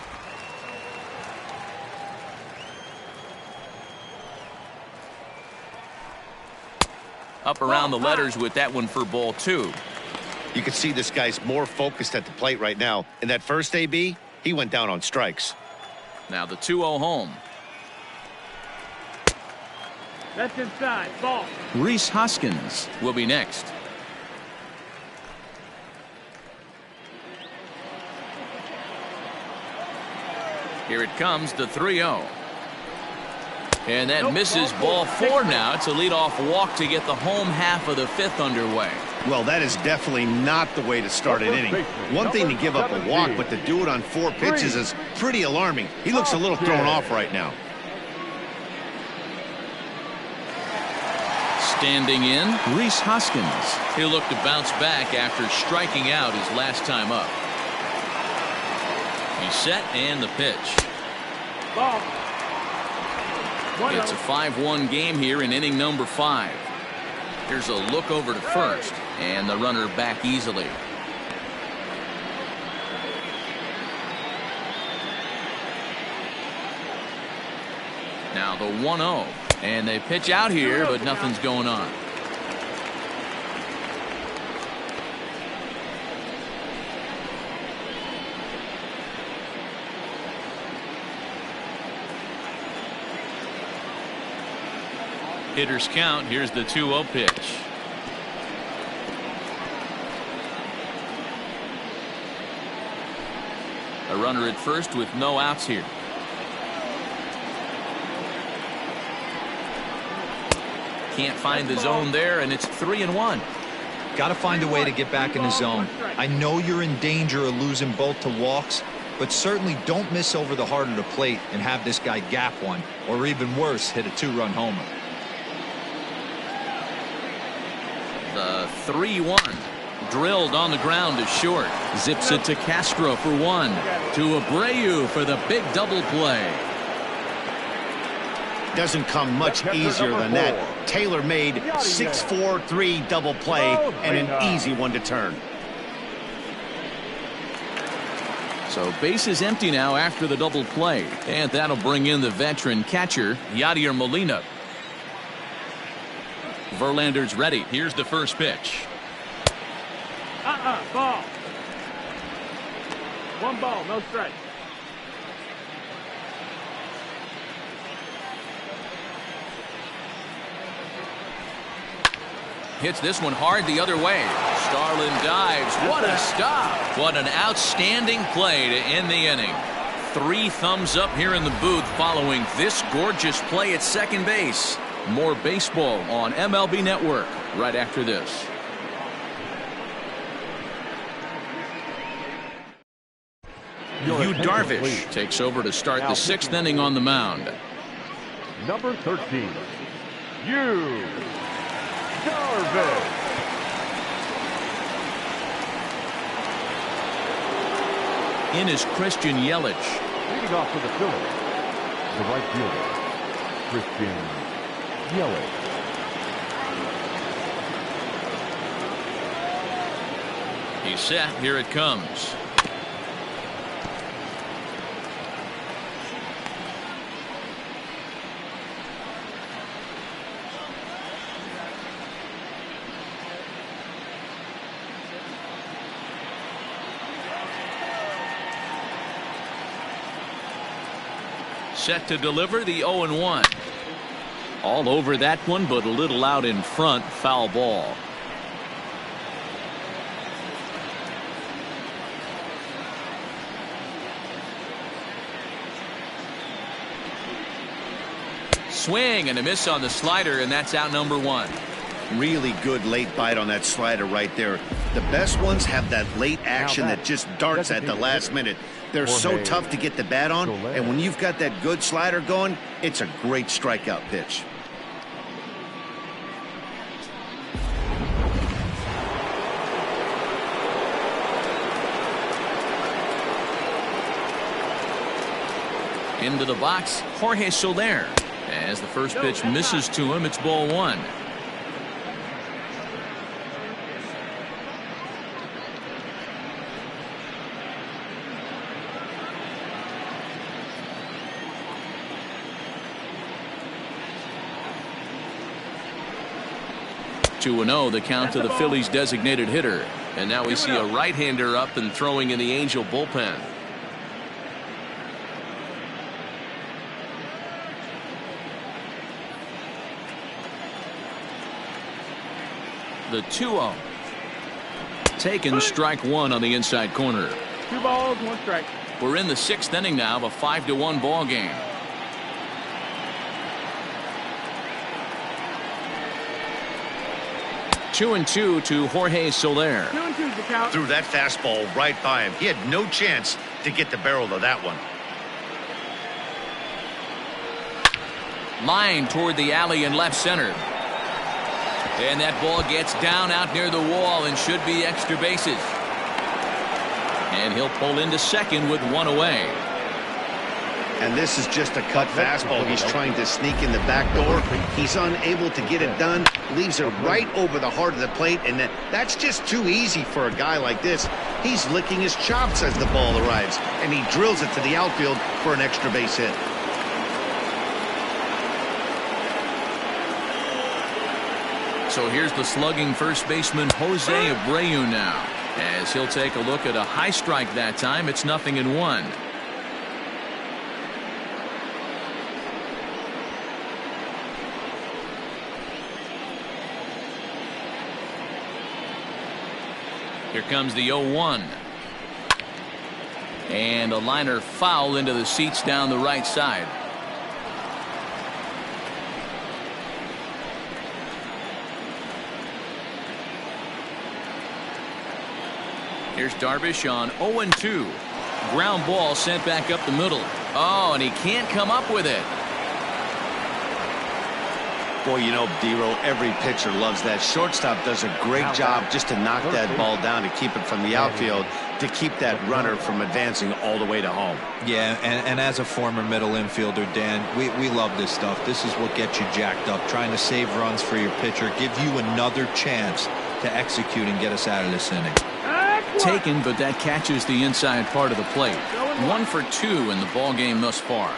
Up around the letters with that one for ball two. You can see this guy's more focused at the plate right now. In that first AB, he went down on strikes. Now the 2-0 home. That's inside. Ball. Rhys Hoskins will be next. Here it comes, the 3-0. And that misses ball four now. It's a leadoff walk to get the home half of the fifth underway. Well, that is definitely not the way to start an inning. One thing to give up a walk, but to do it on 4 pitches is pretty alarming. He looks a little thrown off right now. Standing in, Rhys Hoskins. He'll look to bounce back after striking out his last time up. He's set and the pitch. Ball. It's a 5-1 game here in inning number 5. Here's a look over to first, and the runner back easily. Now the 1-0, and they pitch out here, but nothing's going on. Hitters count. Here's the 2-0 pitch. A runner at first with no outs here. Can't find the zone there, and it's 3-1. Got to find a way to get back in the zone. I know you're in danger of losing both to walks, but certainly don't miss over the heart of the plate and have this guy gap one, or even worse, hit a 2-run homer. The 3-1 drilled on the ground is short. Zips it to Castro for 1. To Abreu for the big double play. Doesn't come much easier than that. Tailor-made 6-4-3 double play and an easy one to turn. So base is empty now after the double play, and that'll bring in the veteran catcher Yadier Molina. Verlander's ready. Here's the first pitch. Ball. 1 ball, no strike. Hits this one hard the other way. Starlin dives. What a stop. What an outstanding play to end the inning. 3 thumbs up here in the booth following this gorgeous play at second base. More baseball on MLB Network right after this. Yu Darvish takes over to start the 6th inning on the mound. Number 13, Yu Darvish. In is Christian Yelich. Leading off for the Phillies, the right fielder, Christian Yelich. He's set. Here it comes. Set to deliver the 0-1. All over that one, but a little out in front. Foul ball. Swing and a miss on the slider, and that's out number 1. Really good late bite on that slider right there. The best ones have that late action that just darts at the last minute. They're so tough to get the bat on, and when you've got that good slider going, it's a great strikeout pitch. Into the box, Jorge Soler. As the first pitch misses to him, it's ball 1. 2-0 the count to the Phillies designated hitter. And now we see a right-hander up and throwing in the Angel bullpen. The 2-0. Taken, strike one on the inside corner. 2 balls, 1 strike. We're in the 6th inning now of a 5-1 ball game. Two and two to Jorge Soler. 2-2 the count. Threw that fastball right by him. He had no chance to get the barrel of that one. Line toward the alley in left center. And that ball gets down out near the wall and should be extra bases. And he'll pull into second with 1 away. And this is just a cut fastball. He's trying to sneak in the back door. He's unable to get it done. Leaves it right over the heart of the plate. And that's just too easy for a guy like this. He's licking his chops as the ball arrives. And he drills it to the outfield for an extra base hit. So here's the slugging first baseman Jose Abreu now. As he'll take a look at a high strike that time. It's 0-1. Here comes the 0-1. And a liner foul into the seats down the right side. Here's Darvish on 0-2. Ground ball sent back up the middle. Oh, and he can't come up with it. Boy, you know, D-Row, every pitcher loves that. Shortstop does a great job just to knock that ball down, to keep it from the outfield, to keep that runner from advancing all the way to home. Yeah, and as a former middle infielder, Dan, we love this stuff. This is what gets you jacked up, trying to save runs for your pitcher, give you another chance to execute and get us out of this inning. Taken, but that catches the inside part of the plate. 1 for 2 in the ball game thus far.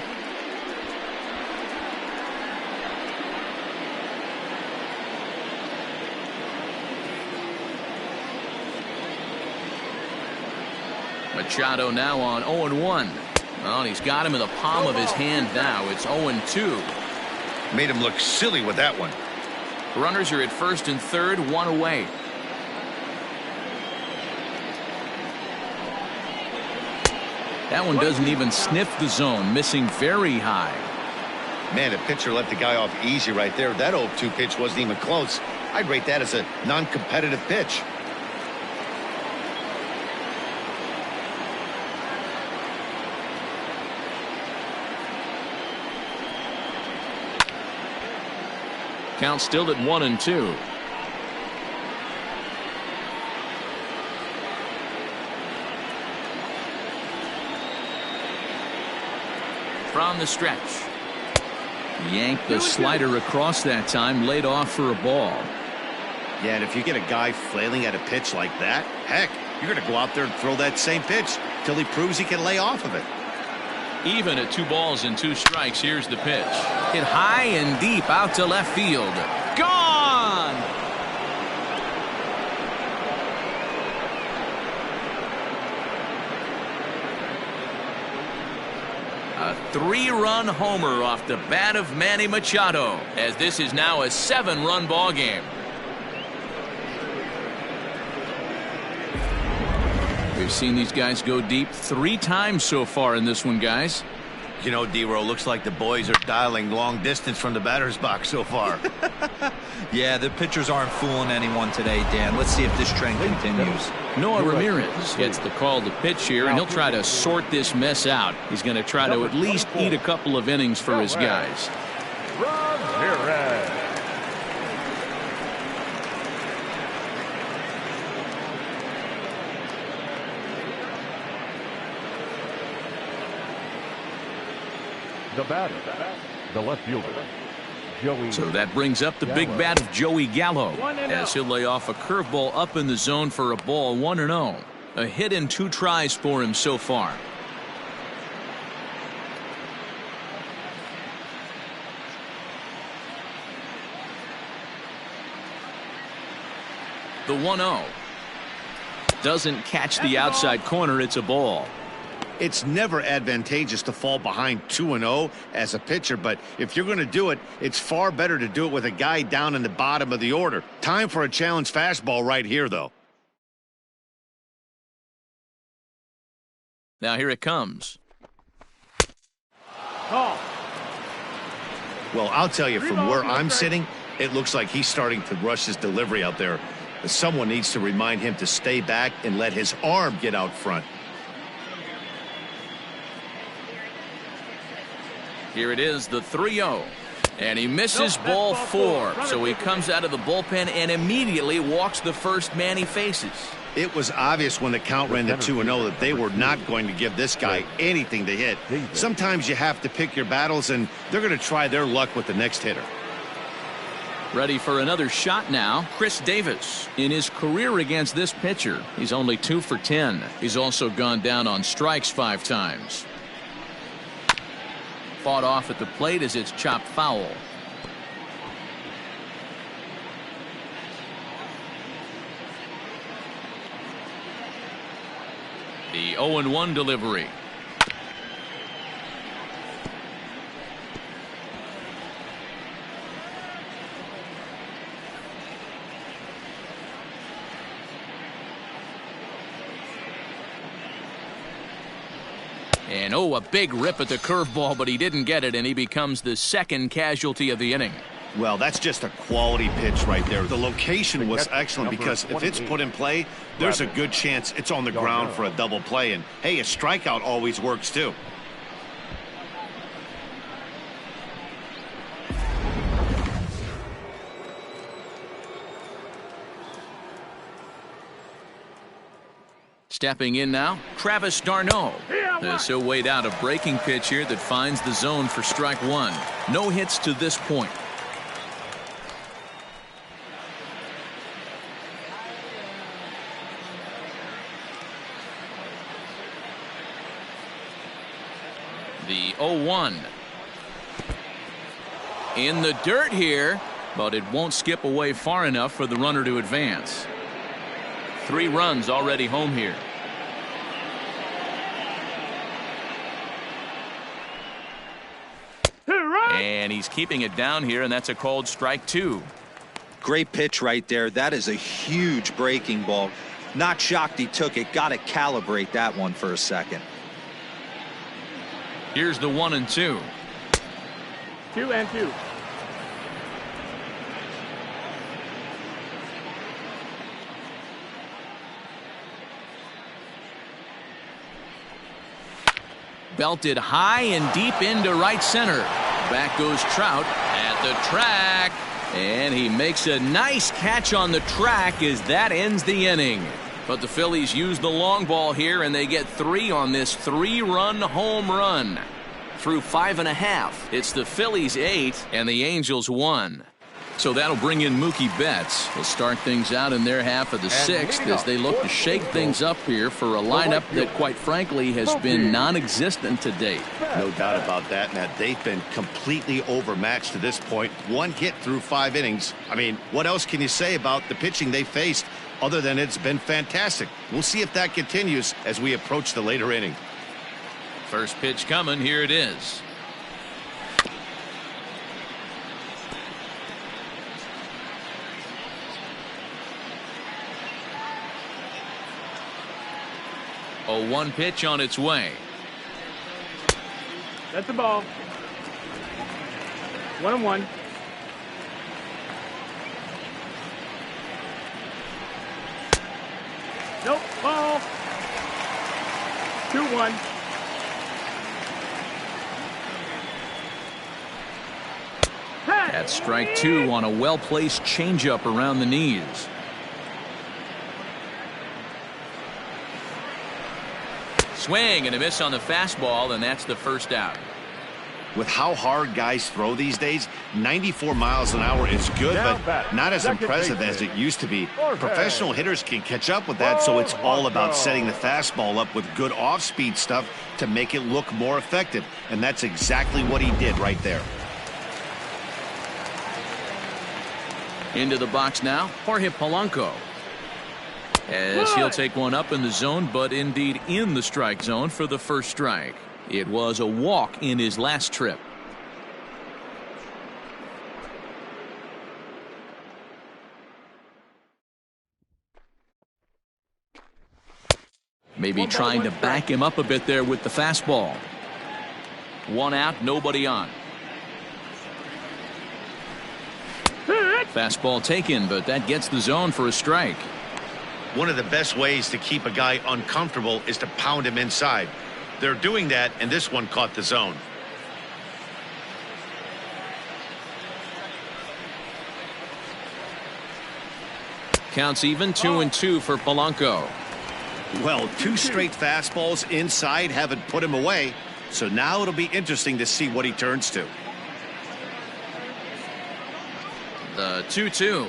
Machado now on 0-1. Well, and he's got him in the palm of his hand now. It's 0-2. Made him look silly with that one. Runners are at first and third, 1 away. That one doesn't even sniff the zone, missing very high. Man, the pitcher let the guy off easy right there. That 0-2 pitch wasn't even close. I'd rate that as a non-competitive pitch. Count still at 1-2. From the stretch. Yanked the slider across that time, laid off for a ball. Yeah, and if you get a guy flailing at a pitch like that, heck, you're going to go out there and throw that same pitch till he proves he can lay off of it. Even at 2 balls and 2 strikes, here's the pitch. Hit high and deep out to left field. Gone! A 3-run homer off the bat of Manny Machado, as this is now a 7-run ball game. We've seen these guys go deep 3 times so far in this one, guys. You know, D-Row, looks like the boys are dialing long distance from the batter's box so far. Yeah, the pitchers aren't fooling anyone today, Dan. Let's see if this trend continues. Noah Ramirez gets the call to pitch here, and he'll try to sort this mess out. He's going to try to at least eat a couple of innings for his guys. Ramirez. The batter, the left fielder, Joey. So that brings up the big bat of Joey Gallo, as he'll lay off a curveball up in the zone for a ball. 1-0. A hit in 2 tries for him so far. The 1-0. Doesn't catch the outside corner. It's a ball. It's never advantageous to fall behind 2-0 as a pitcher, but if you're going to do it, it's far better to do it with a guy down in the bottom of the order. Time for a challenge fastball right here, though. Now here it comes. Call. Well, I'll tell you, from where I'm sitting, it looks like he's starting to rush his delivery out there. Someone needs to remind him to stay back and let his arm get out front. Here it is, the 3-0. And he misses ball 4. So he comes out of the bullpen and immediately walks the first man he faces. It was obvious when the count ran to 2-0 that they were not going to give this guy anything to hit. Sometimes you have to pick your battles, and they're going to try their luck with the next hitter. Ready for another shot now, Chris Davis. In his career against this pitcher, he's only 2 for 10. He's also gone down on strikes 5 times. Fought off at the plate as it's chopped foul. The 0-1 delivery. And a big rip at the curveball, but he didn't get it, and he becomes the second casualty of the inning. Well, that's just a quality pitch right there. The location was excellent because if it's put in play, there's a good chance it's on the ground for a double play. And, hey, a strikeout always works, too. Stepping in now, Travis d'Arnaud. He'll wait out a breaking pitch here that finds the zone for strike 1. No hits to this point. The 0-1. In the dirt here, but it won't skip away far enough for the runner to advance. 3 runs already home here. And he's keeping it down here, and that's a called strike 2. Great pitch right there. That is a huge breaking ball. Not shocked he took it. Got to calibrate that one for a second. Here's the 1-2. 2-2. Belted high and deep into right center. Back goes Trout at the track. And he makes a nice catch on the track as that ends the inning. But the Phillies use the long ball here, and they get 3 on this 3-run home run. Through 5.5, it's the Phillies 8 and the Angels 1. So that'll bring in Mookie Betts. He'll start things out in their half of the 6th as they look to shake things up here for a lineup that, quite frankly, has been non-existent to date. No doubt about that. Now, they've been completely overmatched to this point. 1 hit through 5 innings. I mean, what else can you say about the pitching they faced other than it's been fantastic? We'll see if that continues as we approach the later inning. First pitch coming. Here it is. A 1 pitch on its way. That's the ball. 1-1. Nope, ball. 2-1. That's strike 2 on a well-placed changeup around the knees. Swing and a miss on the fastball, and that's the first out. With how hard guys throw these days, 94 miles an hour is good, but not as impressive as it used to be. Professional hitters can catch up with that, so it's all about setting the fastball up with good off-speed stuff to make it look more effective, and that's exactly what he did right there. Into the box now, Jorge Polanco. as he'll take one up in the zone, but indeed in the strike zone for the first strike. It was a walk in his last trip. Maybe trying to back him up a bit there with the fastball. One out, nobody on. Fastball taken, but that gets the zone for a strike. One of the best ways to keep a guy uncomfortable is to pound him inside. They're doing that, and this one caught the zone. Counts even, 2-2 for Polanco. Well, 2 straight fastballs inside haven't put him away, so now it'll be interesting to see what he turns to. The 2-2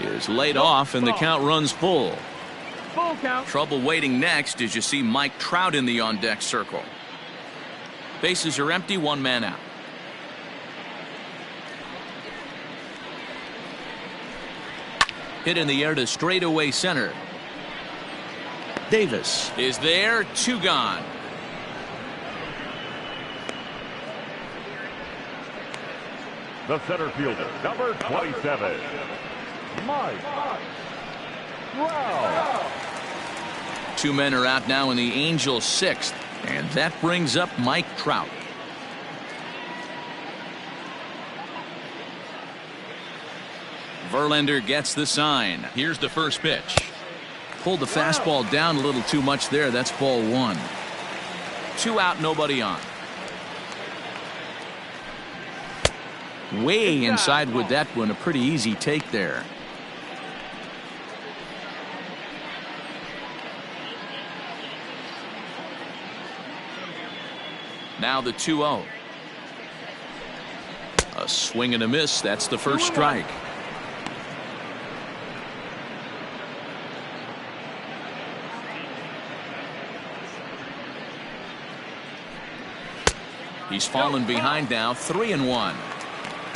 is laid off, and the count runs full. Full count. Trouble waiting next as you see Mike Trout in the on-deck circle. Bases are empty, 1 man out. Hit in the air to straightaway center. Davis is there, 2 gone. The center fielder, number 27, Mike Trout. 2 men are out now in the Angels' 6th, and that brings up Mike Trout. Verlander gets the sign. Here's the first pitch. Pulled the fastball down a little too much there. That's ball 1. 2 out, nobody on. Way inside with that one. A pretty easy take there. Now the 2-0. A swing and a miss. That's the first strike. He's fallen behind now, 3-1.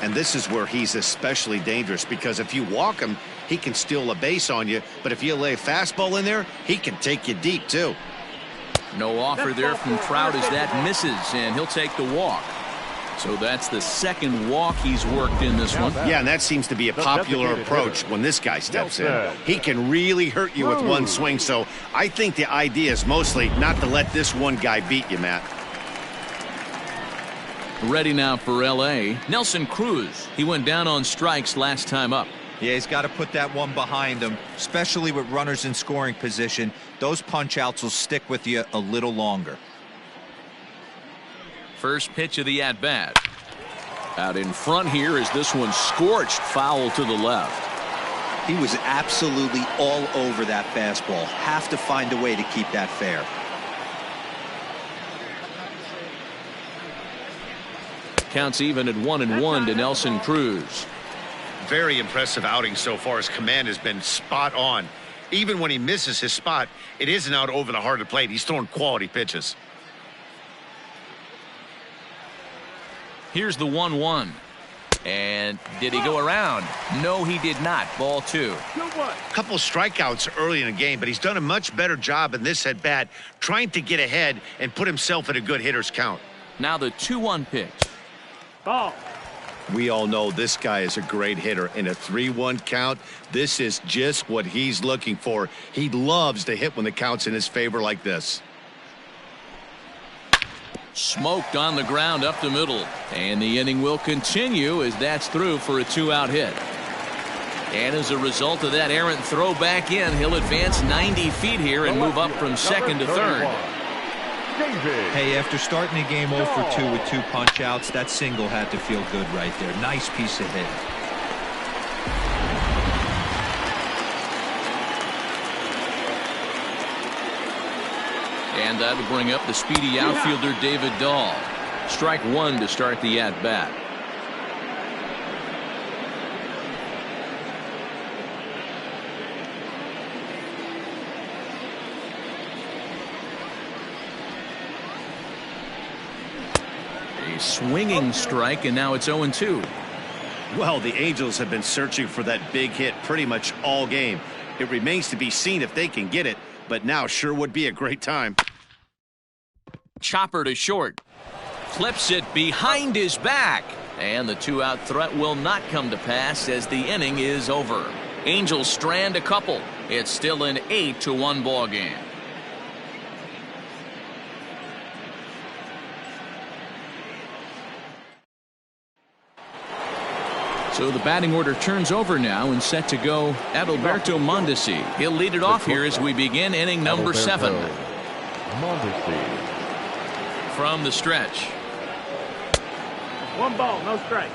And this is where he's especially dangerous, because if you walk him, he can steal a base on you. But if you lay a fastball in there, he can take you deep, too. No offer there from Trout as that misses, and he'll take the walk. So that's the second walk he's worked in this one. Yeah, and that seems to be a popular approach when this guy steps in. He can really hurt you with one swing, so I think the idea is mostly not to let this one guy beat you, Matt. Ready now for L.A. Nelson Cruz. He went down on strikes last time up. Yeah, he's got to put that one behind him, especially with runners in scoring position. Those punch-outs will stick with you a little longer. First pitch of the at-bat. Out in front here is this one scorched foul to the left. He was absolutely all over that fastball. Have to find a way to keep that fair. Counts even at 1-1 to Nelson Cruz. Very impressive outing so far. His command has been spot on. Even when he misses his spot, it isn't out over the heart of the plate. He's throwing quality pitches. Here's the 1-1. And did he go around? No, he did not. Ball 2. A couple strikeouts early in the game, but he's done a much better job in this at bat, trying to get ahead and put himself in a good hitter's count. Now the 2-1 pitch. Ball. We all know this guy is a great hitter. In a 3-1 count, this is just what he's looking for. He loves to hit when the count's in his favor like this. Smoked on the ground up the middle, and the inning will continue as that's through for a 2-out hit. And as a result of that errant throw back in, he'll advance 90 feet here and move up from second to third. Hey, after starting the game 0-for-2 with 2 punch-outs, that single had to feel good right there. Nice piece of hitting. And that'll bring up the speedy outfielder David Dahl. Strike 1 to start the at-bat. A swinging strike, and now it's 0-2. Well, the Angels have been searching for that big hit pretty much all game. It remains to be seen if they can get it, but now sure would be a great time. Chopper to short. Clips it behind his back. And the two-out threat will not come to pass as the inning is over. Angels strand a couple. It's still an 8-1 ball game. So the batting order turns over now and set to go Adalberto Mondesi. He'll lead it off here as we begin inning number 7. Mondesi. From the stretch. 1 ball, no strike.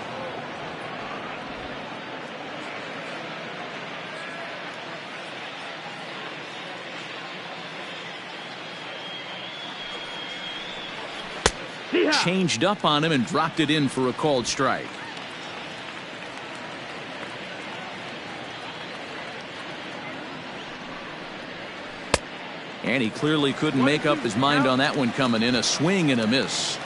Changed up on him and dropped it in for a called strike. And he clearly couldn't make up his mind on that one coming in. A swing and a miss.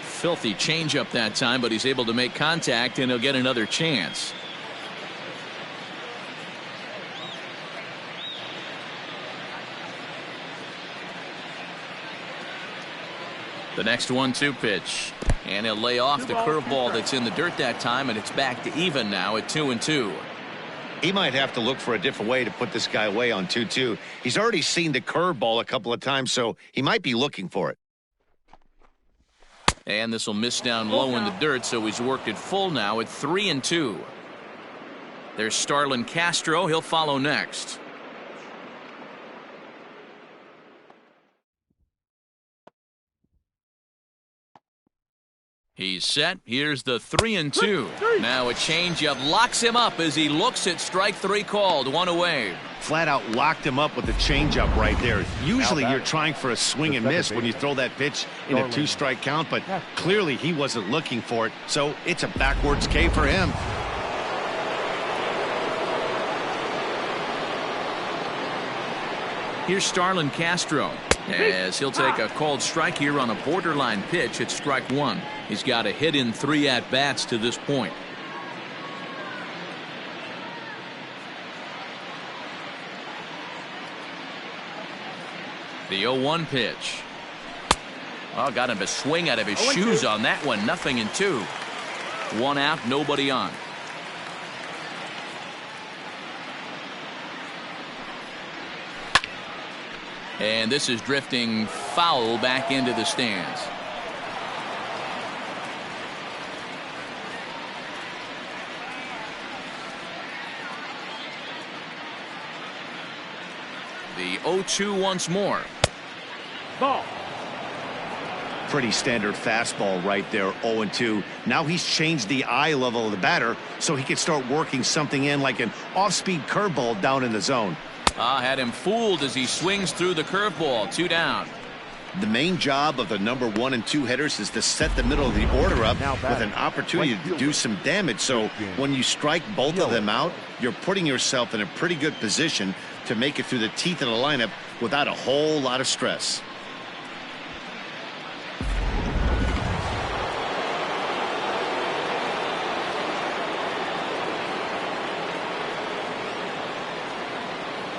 Filthy changeup that time, but he's able to make contact and he'll get another chance. The next 1-2 pitch. And he'll lay off the curveball that's in the dirt that time, and it's back to even now at 2-2. He might have to look for a different way to put this guy away on 2-2. He's already seen the curveball a couple of times, so he might be looking for it. And this will miss down low in the dirt, so he's worked it full now at 3-2. There's Starlin Castro. He'll follow next. He's set. Here's the 3-2. Now a changeup locks him up as he looks at strike 3 called. 1 away. Flat out locked him up with the changeup right there. Usually you're trying for a swing and miss when you throw that pitch in a 2-strike count, but clearly he wasn't looking for it, so it's a backwards K for him. Here's Starlin Castro as he'll take a called strike here on a borderline pitch at strike 1. He's got a hit in 3 at-bats to this point. The 0-1 pitch. Oh, got him to swing out of his shoes on that one. 0-2. 1 out, nobody on. And this is drifting foul back into the stands. The 0-2 once more. Ball. Pretty standard fastball right there, 0-2. Now he's changed the eye level of the batter so he can start working something in like an off-speed curveball down in the zone. Had him fooled as he swings through the curveball. 2 down. The main job of the number 1 and 2 hitters is to set the middle of the order up with an opportunity to do some damage. So when you strike both of them out, you're putting yourself in a pretty good position to make it through the teeth of the lineup without a whole lot of stress.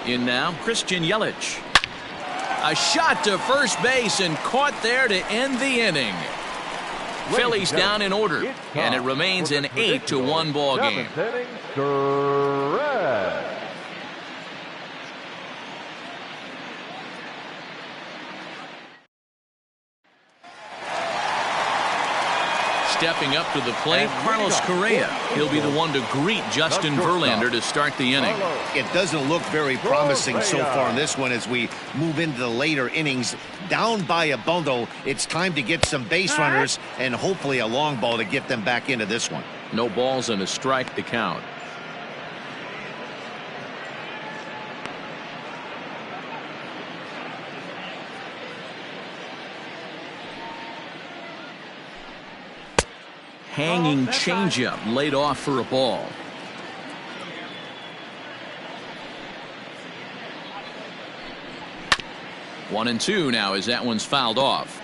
In now, Christian Yelich. A shot to first base and caught there to end the inning. Phillies down in order, and it remains an 8-1 ball game. Stepping up to the plate, Carlos Correa. He'll be the one to greet Justin Verlander to start the inning. It doesn't look very promising so far in this one as we move into the later innings. Down by a bundle, it's time to get some base runners and hopefully a long ball to get them back into this one. No balls and a strike to count. Hanging changeup laid off for a ball. One and two now as that one's fouled off.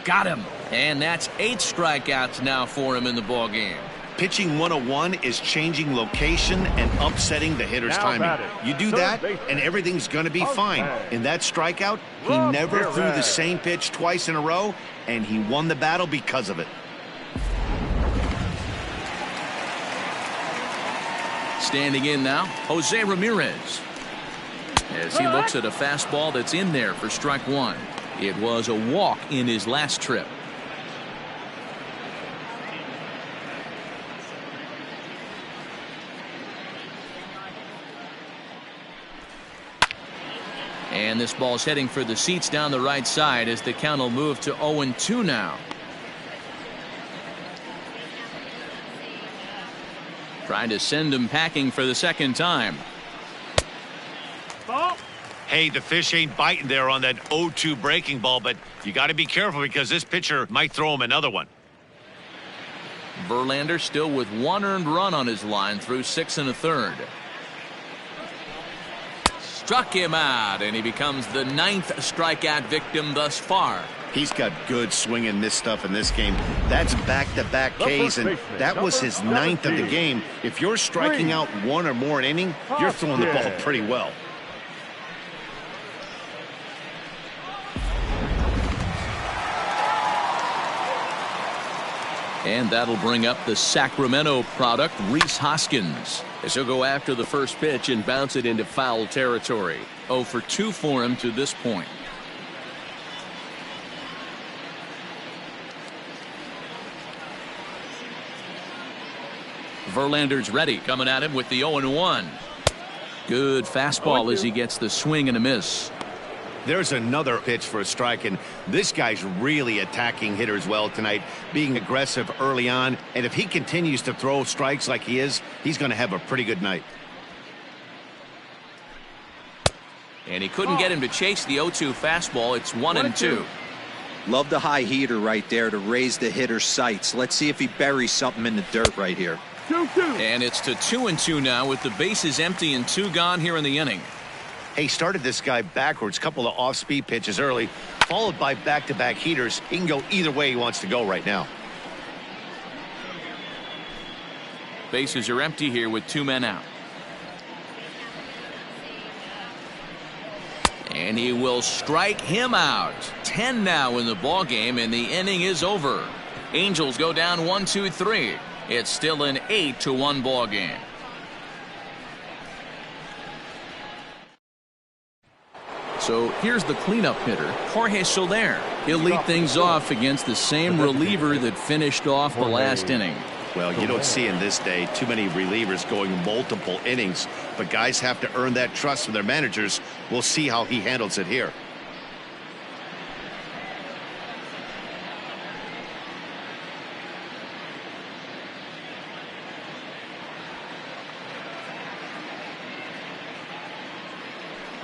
Got him. And that's 8 strikeouts now for him in the ball game. Pitching 101 is changing location and upsetting the hitter's timing. You do that, and everything's going to be fine. In that strikeout, he never threw the same pitch twice in a row, and he won the battle because of it. Standing in now, Jose Ramirez. As he looks at a fastball that's in there for strike 1. It was a walk in his last trip. And this ball's heading for the seats down the right side as the count will move to 0-2 now. Trying to send him packing for the second time. Ball. Hey, the fish ain't biting there on that 0-2 breaking ball, but you got to be careful because this pitcher might throw him another one. Verlander still with 1 earned run on his line through 6 1/3. Struck him out, and he becomes the 9th strikeout victim thus far. He's got good swing and miss stuff in this game. That's back-to-back Ks, and that was his 9th of the game. If you're striking out 1 or more an inning, you're throwing the ball pretty well. And that'll bring up the Sacramento product, Rhys Hoskins. As he'll go after the first pitch and bounce it into foul territory. 0 for 2 for him to this point. Verlander's ready, coming at him with the 0-1. Good fastball as he gets the swing and a miss. There's another pitch for a strike, and this guy's really attacking hitters well tonight, being aggressive early on, and if he continues to throw strikes like he is, he's going to have a pretty good night. And he couldn't get him to chase the 0-2 fastball. It's 1-2. Love the high heater right there to raise the hitter's sights. Let's see if he buries something in the dirt right here. 2-2. And it's to 2-2 now with the bases empty and 2 gone here in the inning. Hey, started this guy backwards, couple of off-speed pitches early, followed by back-to-back heaters. He can go either way he wants to go right now. Bases are empty here with 2 men out. And he will strike him out. 10 now in the ball game, and the inning is over. Angels go down 1-2-3. It's still an 8-1 ball game. So here's the cleanup hitter, Jorge Soler. He'll lead things off against the same reliever that finished off the last inning. Well, you don't see in this day too many relievers going multiple innings, but guys have to earn that trust from their managers. We'll see how he handles it here.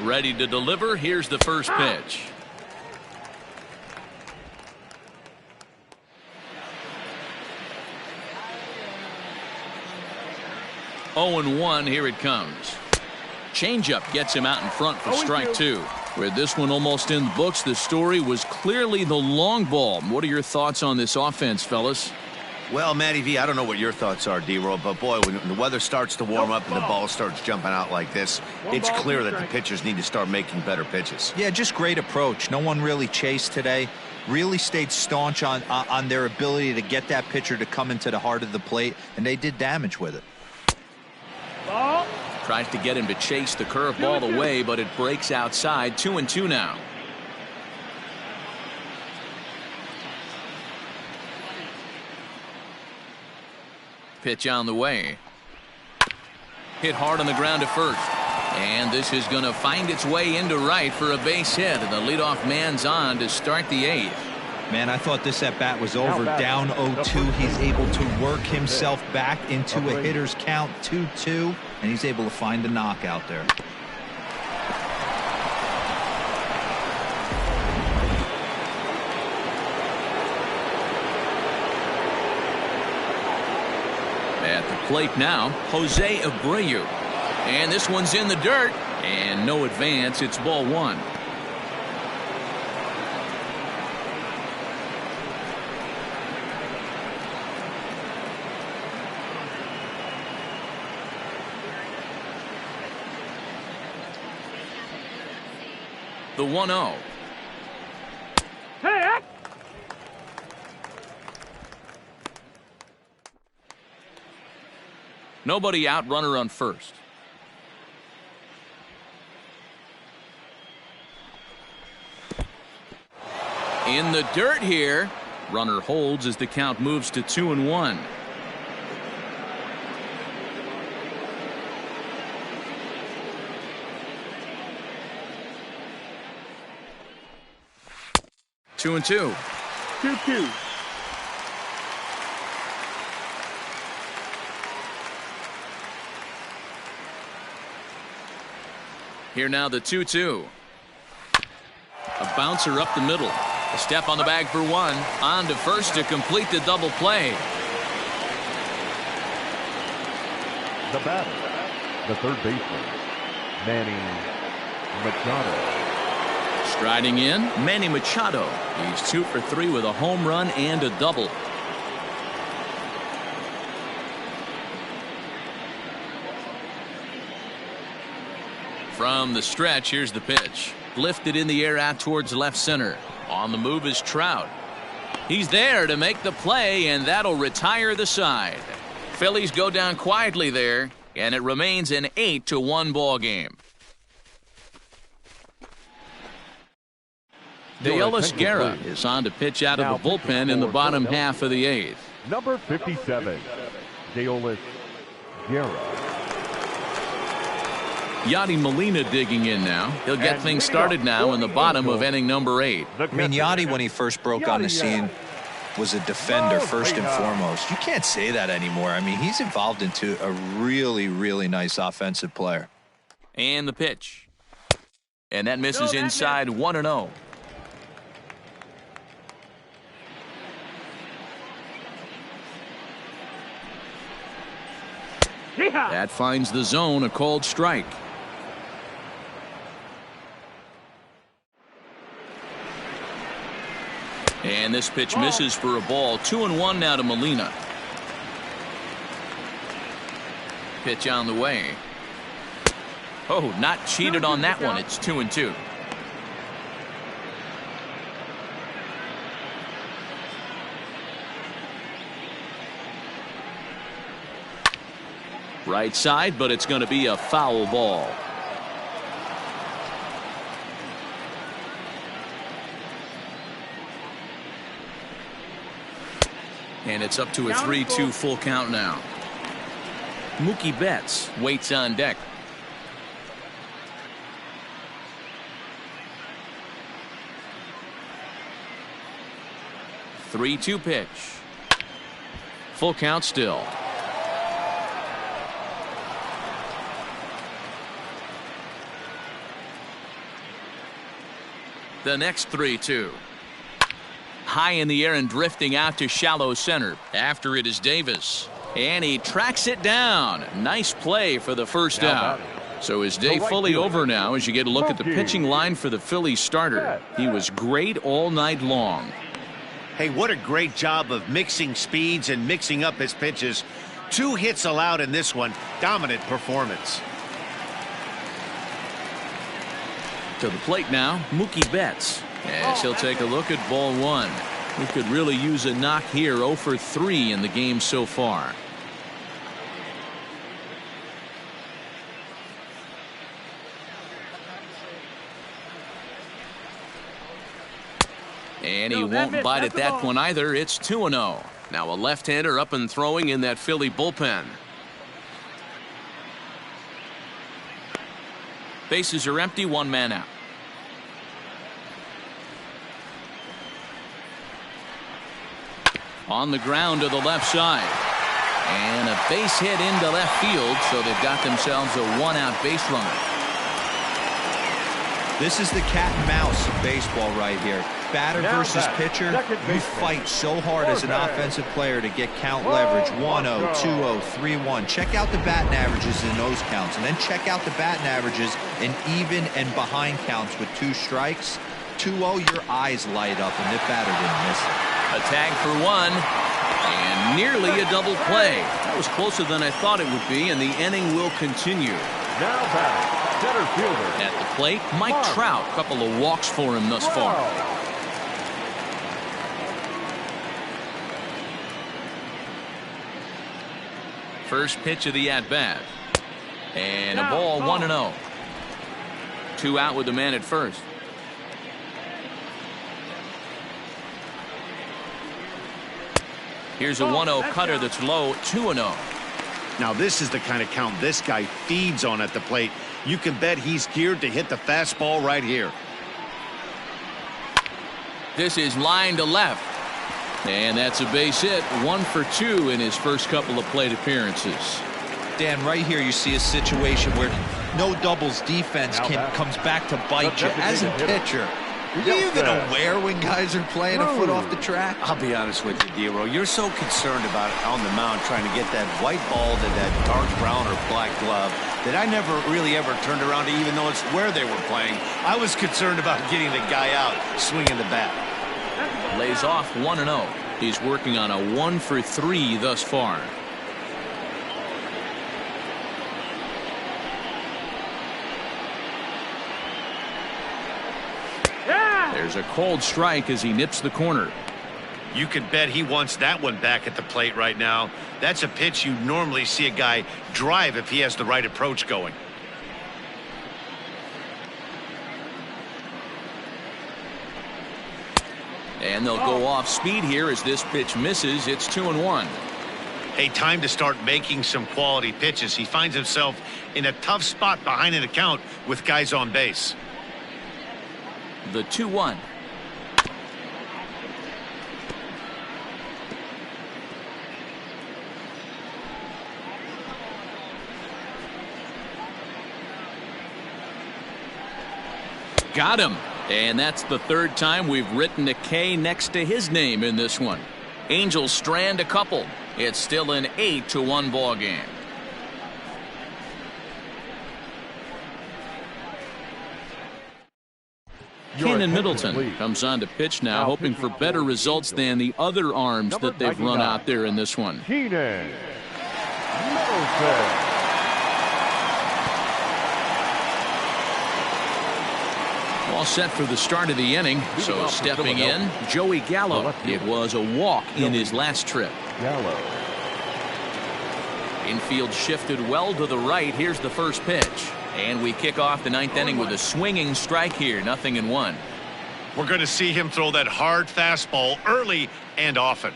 Ready to deliver. Here's the first pitch. Oh and 1. Here it comes. Changeup gets him out in front for strike 2. With this one almost in the books, the story was clearly the long ball. What are your thoughts on this offense, fellas? Well, Matty V, I don't know what your thoughts are, D-Roll, but boy, when the weather starts to warm up and the ball starts jumping out like this, it's clear that the pitchers need to start making better pitches. Yeah, just great approach. No one really chased today. Really stayed staunch on their ability to get that pitcher to come into the heart of the plate, and they did damage with it. Ball. Tries to get him to chase the curveball away, but it breaks outside. 2-2 now. Pitch on the way. Hit hard on the ground to first. And this is going to find its way into right for a base hit. And the leadoff man's on to start the 8th. Man, I thought this at-bat was over. Down 0-2. He's able to work himself back into a hitter's count, 2-2. And he's able to find the knockout there. At the plate now, Jose Abreu. And this one's in the dirt. And no advance. It's ball 1. the 1-0. Hey! Nobody out, runner on first. In the dirt here. Runner holds as the count moves to 2-1. Two and 2. 2-2. Here now the 2-2. A bouncer up the middle. A step on the bag for one. On to first to complete the double play. The batter, the third baseman, Manny Machado. Striding in, Manny Machado. He's 2 for 3 with a home run and a double. From the stretch, here's the pitch. Lifted in the air out towards left center. On the move is Trout. He's there to make the play, and that'll retire the side. Phillies go down quietly there, and it remains an 8-1 ball game. Deolis Guerra is on to pitch out of the bullpen in the bottom half of the 8th. Number 57, Deolis Guerra. Yadi Molina digging in now. He'll get things started now in the bottom of inning number 8. I mean, Yadi, when he first broke on the scene, was a defender first and foremost. You can't say that anymore. I mean, he's evolved into a really, really nice offensive player. And the pitch. And that misses inside 1-0. That finds the zone, a called strike. And this pitch misses for a ball. 2-1 now to Molina. Pitch on the way. Oh, not cheated on that one. It's 2-2. Right side, but it's going to be a foul ball. And it's up to a 3-2 full count now. Mookie Betts waits on deck. (3-2) pitch. Full count still. The next 3-2. High in the air and drifting out to shallow center. After it is Davis. And he tracks it down. Nice play for the first out. So his day fully over now as you get a look at the pitching line for the Phillies starter. He was great all night long. Hey, what a great job of mixing speeds and mixing up his pitches. 2 hits allowed in this one. Dominant performance. To the plate now, Mookie Betts. As he'll take a look at ball 1. He could really use a knock here. 0 for 3 in the game so far. And he won't bite at that one either. It's 2-0. Now a left-hander up and throwing in that Philly bullpen. Bases are empty, 1 man out. On the ground to the left side. And a base hit into left field, so they've got themselves a 1-out base runner. This is the cat and mouse of baseball right here. Batter versus pitcher. You fight so hard as an offensive player to get count leverage. 1-0, 2-0, 3-1. Check out the batting averages in those counts, and then check out the batting averages in even and behind counts with 2 strikes. 2-0, your eyes light up, and this batter didn't miss it. A tag for 1, and nearly a double play. That was closer than I thought it would be, and the inning will continue. Now back, Center fielder. At the plate, Mike Trout. Couple of walks for him thus far. First pitch of the at-bat. And a ball, 1-0. 2 out with the man at first. Here's a 1-0 cutter that's low, 2-0. Now this is the kind of count this guy feeds on at the plate. You can bet he's geared to hit the fastball right here. This is line to left. And that's a base hit. 1 for 2 in his first couple of plate appearances. Dan, right here you see a situation where no doubles defense comes back to bite you. As a pitcher, are you even aware when guys are playing a foot off the track? I'll be honest with you, D-Row. You're so concerned about on the mound trying to get that white ball to that dark brown or black glove that I never really ever turned around to even notice where they were playing. I was concerned about getting the guy out swinging the bat. Lays off 1-0. He's working on a 1 for 3 thus far. There's a cold strike as he nips the corner. You can bet he wants that one back at the plate right now. That's a pitch you normally see a guy drive if he has the right approach going. And they'll go off speed here as this pitch misses. It's 2-1. Hey, time to start making some quality pitches. He finds himself in a tough spot behind an account with guys on base. The 2-1. Got him. And that's the third time we've written a K next to his name in this one. Angels strand a couple. It's still an 8-1 ball game. Kenan Middleton comes on to pitch now, hoping for better results than the other arms that they've run out there in this one. Kenan Middleton. All set for the start of the inning. So stepping in, Joey Gallo. It was a walk in his last trip. Gallo. Infield shifted well to the right. Here's the first pitch. And we kick off the ninth inning with a swinging strike here. 0-1. We're going to see him throw that hard fastball early and often.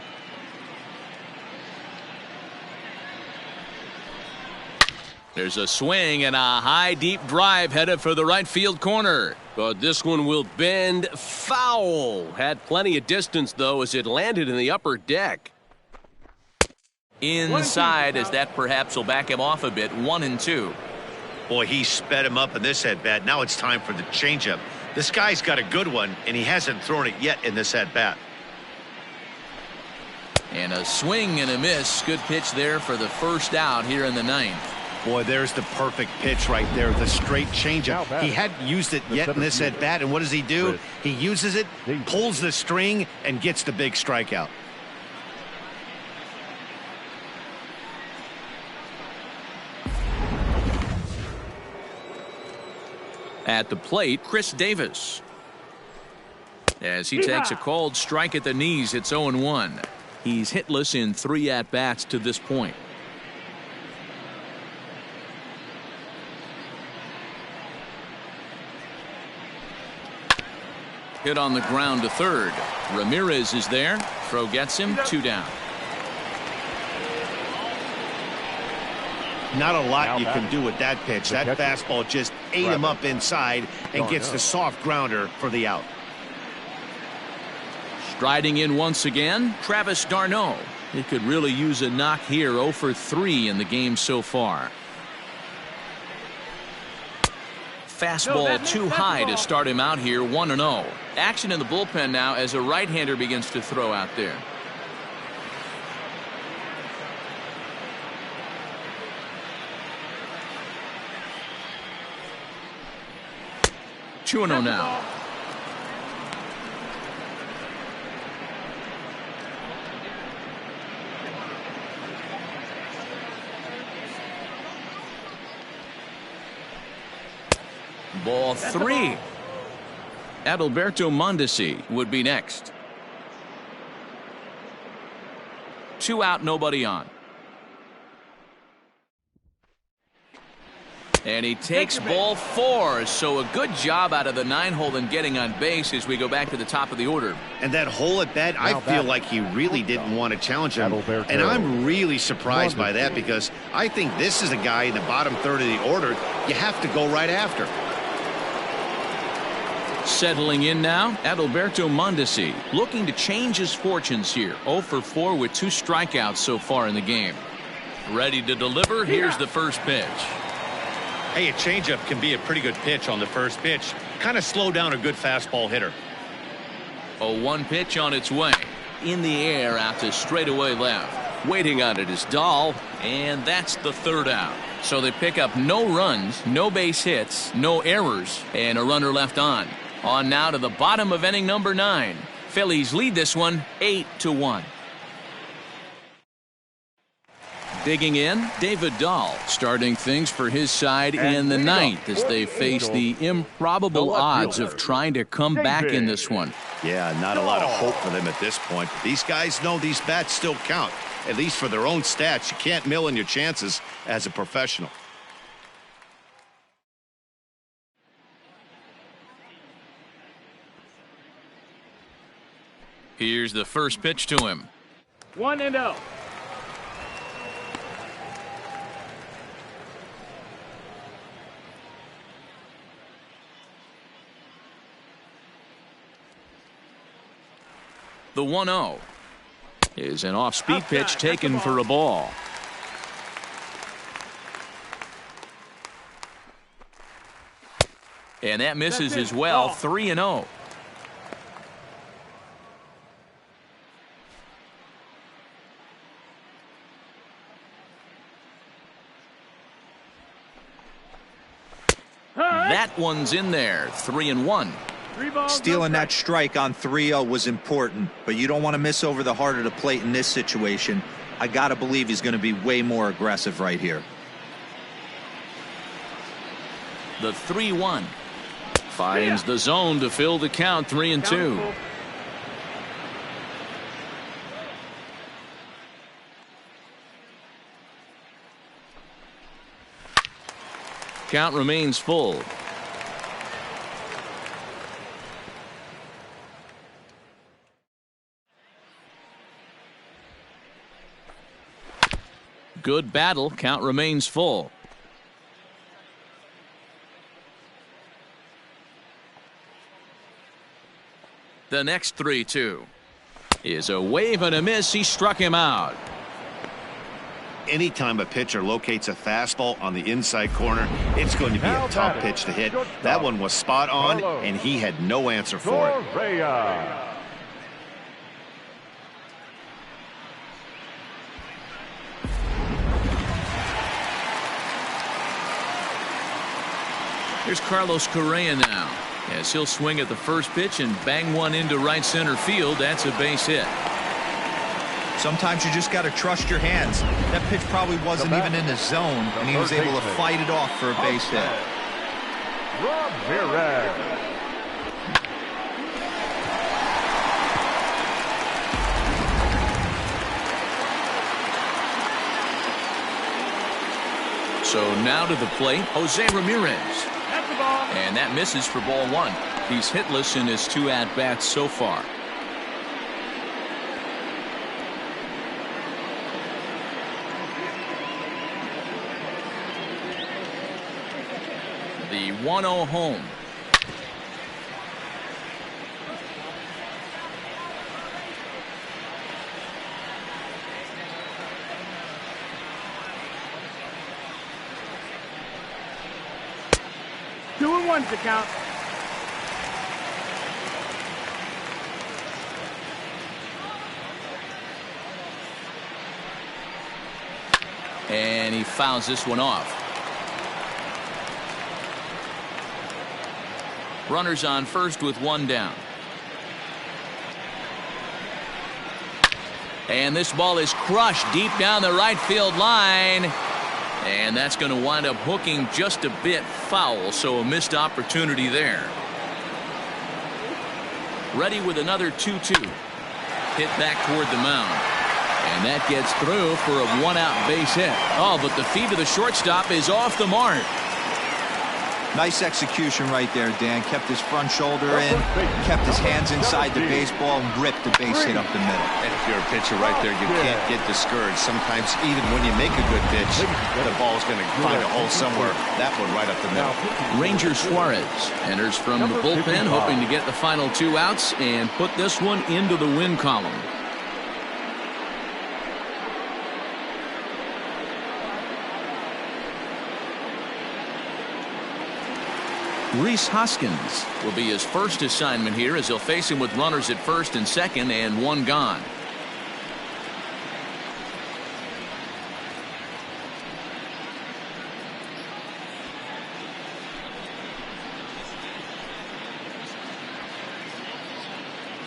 There's a swing and a high deep drive headed for the right field corner. But this one will bend foul. Had plenty of distance, though, as it landed in the upper deck. Inside, as that perhaps will back him off a bit. 1-2. Boy, he sped him up in this at-bat. Now it's time for the changeup. This guy's got a good one, and he hasn't thrown it yet in this at-bat. And a swing and a miss. Good pitch there for the first out here in the ninth. Boy, there's the perfect pitch right there, the straight changeup. He hadn't used it yet in this at-bat, and what does he do? He uses it, pulls the string, and gets the big strikeout. At the plate, Chris Davis. As he takes a called strike at the knees, it's 0-1. He's hitless in 3 at-bats to this point. Hit on the ground to third. Ramirez is there. Throw gets him. 2 down. Not a lot you can do with that pitch. That fastball just ate him up inside and gets the soft grounder for the out. Striding in once again, Travis d'Arnaud. He could really use a knock here. 0 for 3 in the game so far. Fastball too high to start him out here. 1-0. Action in the bullpen now as a right-hander begins to throw out there. Two 2-0 now. Ball 3. Adalberto Mondesi would be next. 2 out, nobody on. And he takes ball 4. So a good job out of the 9-hole in getting on base as we go back to the top of the order. And that hole at bat, I feel like he really didn't want to challenge him. And I'm really surprised by that, because I think this is a guy in the bottom third of the order you have to go right after. Settling in now, Adalberto Mondesi looking to change his fortunes here. 0 for 4 with 2 strikeouts so far in the game. Ready to deliver. Here's the first pitch. Hey, a changeup can be a pretty good pitch on the first pitch. Kind of slow down a good fastball hitter. A 1 pitch on its way. In the air out to straightaway left. Waiting on it is Dahl, and that's the 3rd out. So they pick up no runs, no base hits, no errors, and a runner left on. On now to the bottom of inning number 9. Phillies lead this one 8-1. Digging in, David Dahl starting things for his side in the 9th as they face the improbable odds of trying to come back in this one. Yeah, not a lot of hope for them at this point. But these guys know these bats still count, at least for their own stats. You can't mill in your chances as a professional. Here's the first pitch to him. 1-0. The 1-0 is an off-speed pitch taken for a ball. And that misses as well. 3-0. That one's in there. 3-1. Stealing that strike on 3-0 was important, but you don't want to miss over the heart of the plate in this situation. I got to believe he's going to be way more aggressive right here. The 3-1 finds the zone to fill the count. 3-2. Count remains full. Good battle. Count remains full. The next 3-2 is a wave and a miss. He struck him out. Anytime a pitcher locates a fastball on the inside corner, it's going to be a tough pitch to hit. That one was spot on, and he had no answer for it. Here's Carlos Correa now, as he'll swing at the first pitch and bang one into right center field. That's a base hit. Sometimes you just got to trust your hands. That pitch probably wasn't even in the zone, and he was able to fight it off for a base hit. So now to the plate, Jose Ramirez. That's the ball. And that misses for ball 1. He's hitless in his 2 at-bats so far. The 1-0 home. Two and one's the count. And he fouls this one off. Runners on first with 1 down. And this ball is crushed deep down the right field line. And that's going to wind up hooking just a bit foul, so a missed opportunity there. Ready with another 2-2. Hit back toward the mound. And that gets through for a one-out base hit. Oh, but the feed to the shortstop is off the mark. Nice execution right there, Dan. Kept his front shoulder in, kept his hands inside the baseball, and ripped the base hit up the middle. And if you're a pitcher right there, you can't get discouraged. Sometimes even when you make a good pitch, the ball's going to find a hole somewhere. That one right up the middle. Ranger Suarez enters from the bullpen, hoping to get the final 2 outs and put this one into the win column. Rhys Hoskins will be his first assignment here as he'll face him with runners at first and second and one gone.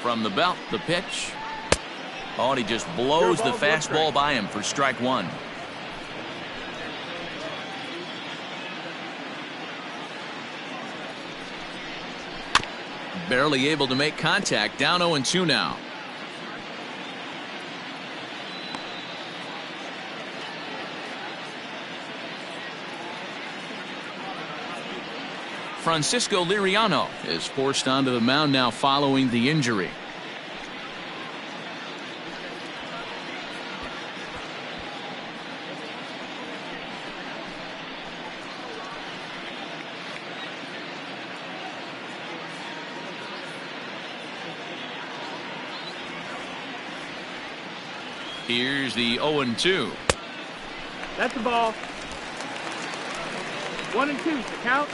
From the belt, the pitch. Oh, and he just blows the fastball by him for strike one. Barely able to make contact. Down 0-2 now. Francisco Liriano is forced onto the mound now following the injury. Here's the 0-2. That's the ball. 1-2. Count.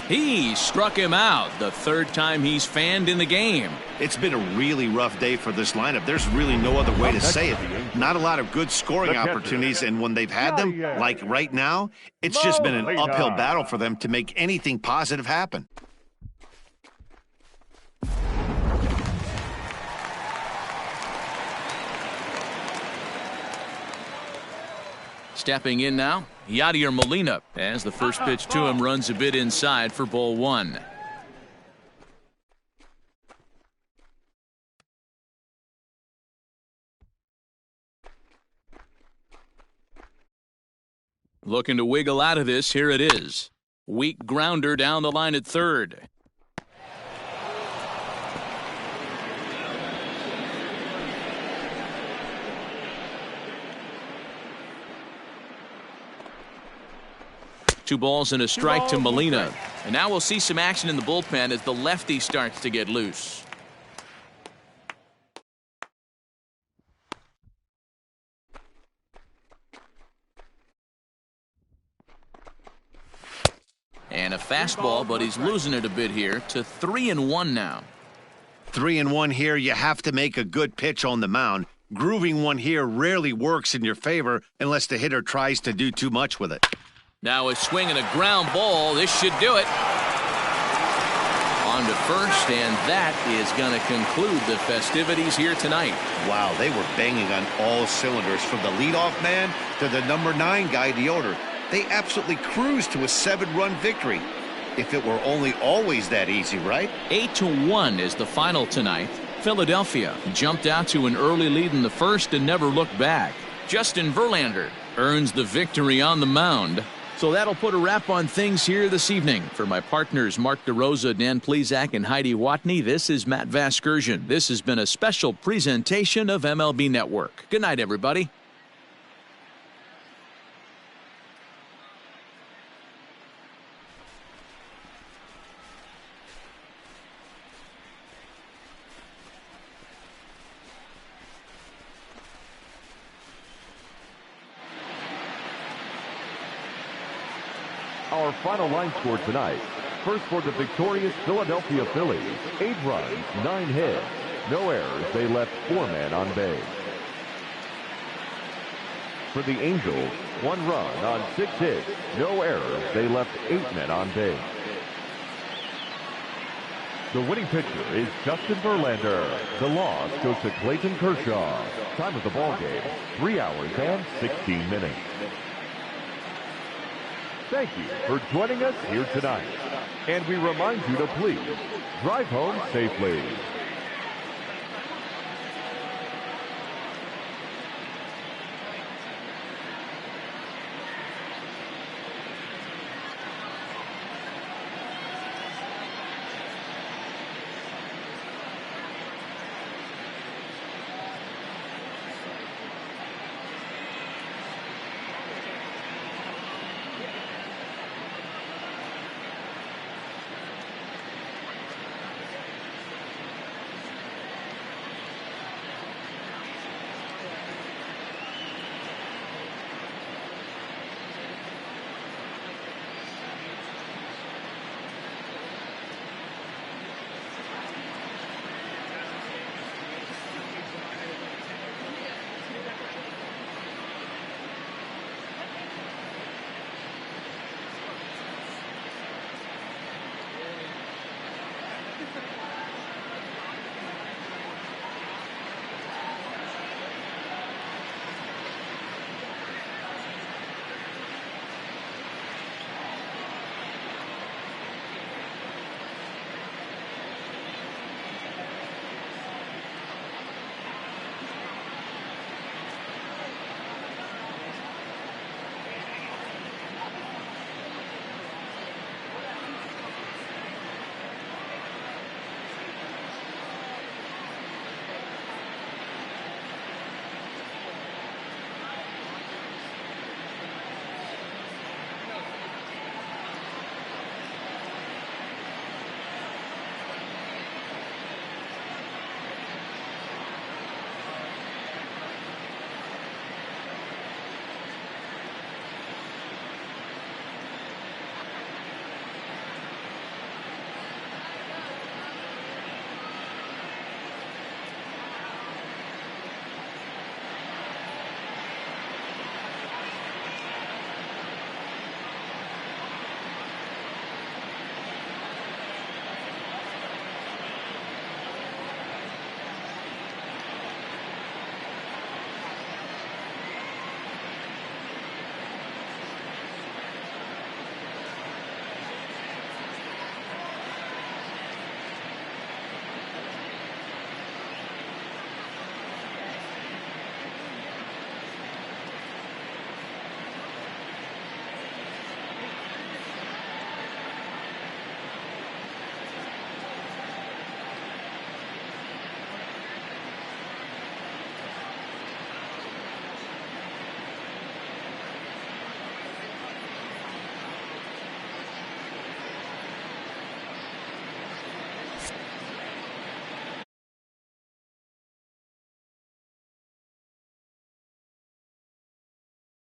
He struck him out the third time he's fanned in the game. It's been a really rough day for this lineup. There's really no other way to say it. Not a lot of good scoring opportunities, and when they've had them, like right now, it's just been an uphill battle for them to make anything positive happen. Stepping in now, Yadier Molina, as the first pitch to him runs a bit inside for ball one. Looking to wiggle out of this, here it is. Weak grounder down the line at third. Two balls and a strike to Molina. And now we'll see some action in the bullpen as the lefty starts to get loose. And a fastball, but he's losing it a bit here to 3-1 now. 3-1 here. You have to make a good pitch on the mound. Grooving one here rarely works in your favor unless the hitter tries to do too much with it. Now a swing and a ground ball. This should do it. On to first, and that is going to conclude the festivities here tonight. Wow, they were banging on all cylinders from the leadoff man to the number 9 guy, the order. They absolutely cruised to a 7-run victory. If it were only always that easy, right? 8-1 is the final tonight. Philadelphia jumped out to an early lead in the first and never looked back. Justin Verlander earns the victory on the mound. So that'll put a wrap on things here this evening. For my partners Mark DeRosa, Dan Plesac, and Heidi Watney, this is Matt Vasgersian. This has been a special presentation of MLB Network. Good night, everybody. Our final line score tonight. First for the victorious Philadelphia Phillies, 8 runs, 9 hits, no errors. They left 4 men on base. For the Angels, 1 run on 6 hits, no errors. They left 8 men on base. The winning pitcher is Justin Verlander. The loss goes to Clayton Kershaw. Time of the ball game, 3 hours and 16 minutes. Thank you for joining us here tonight. And we remind you to please drive home safely.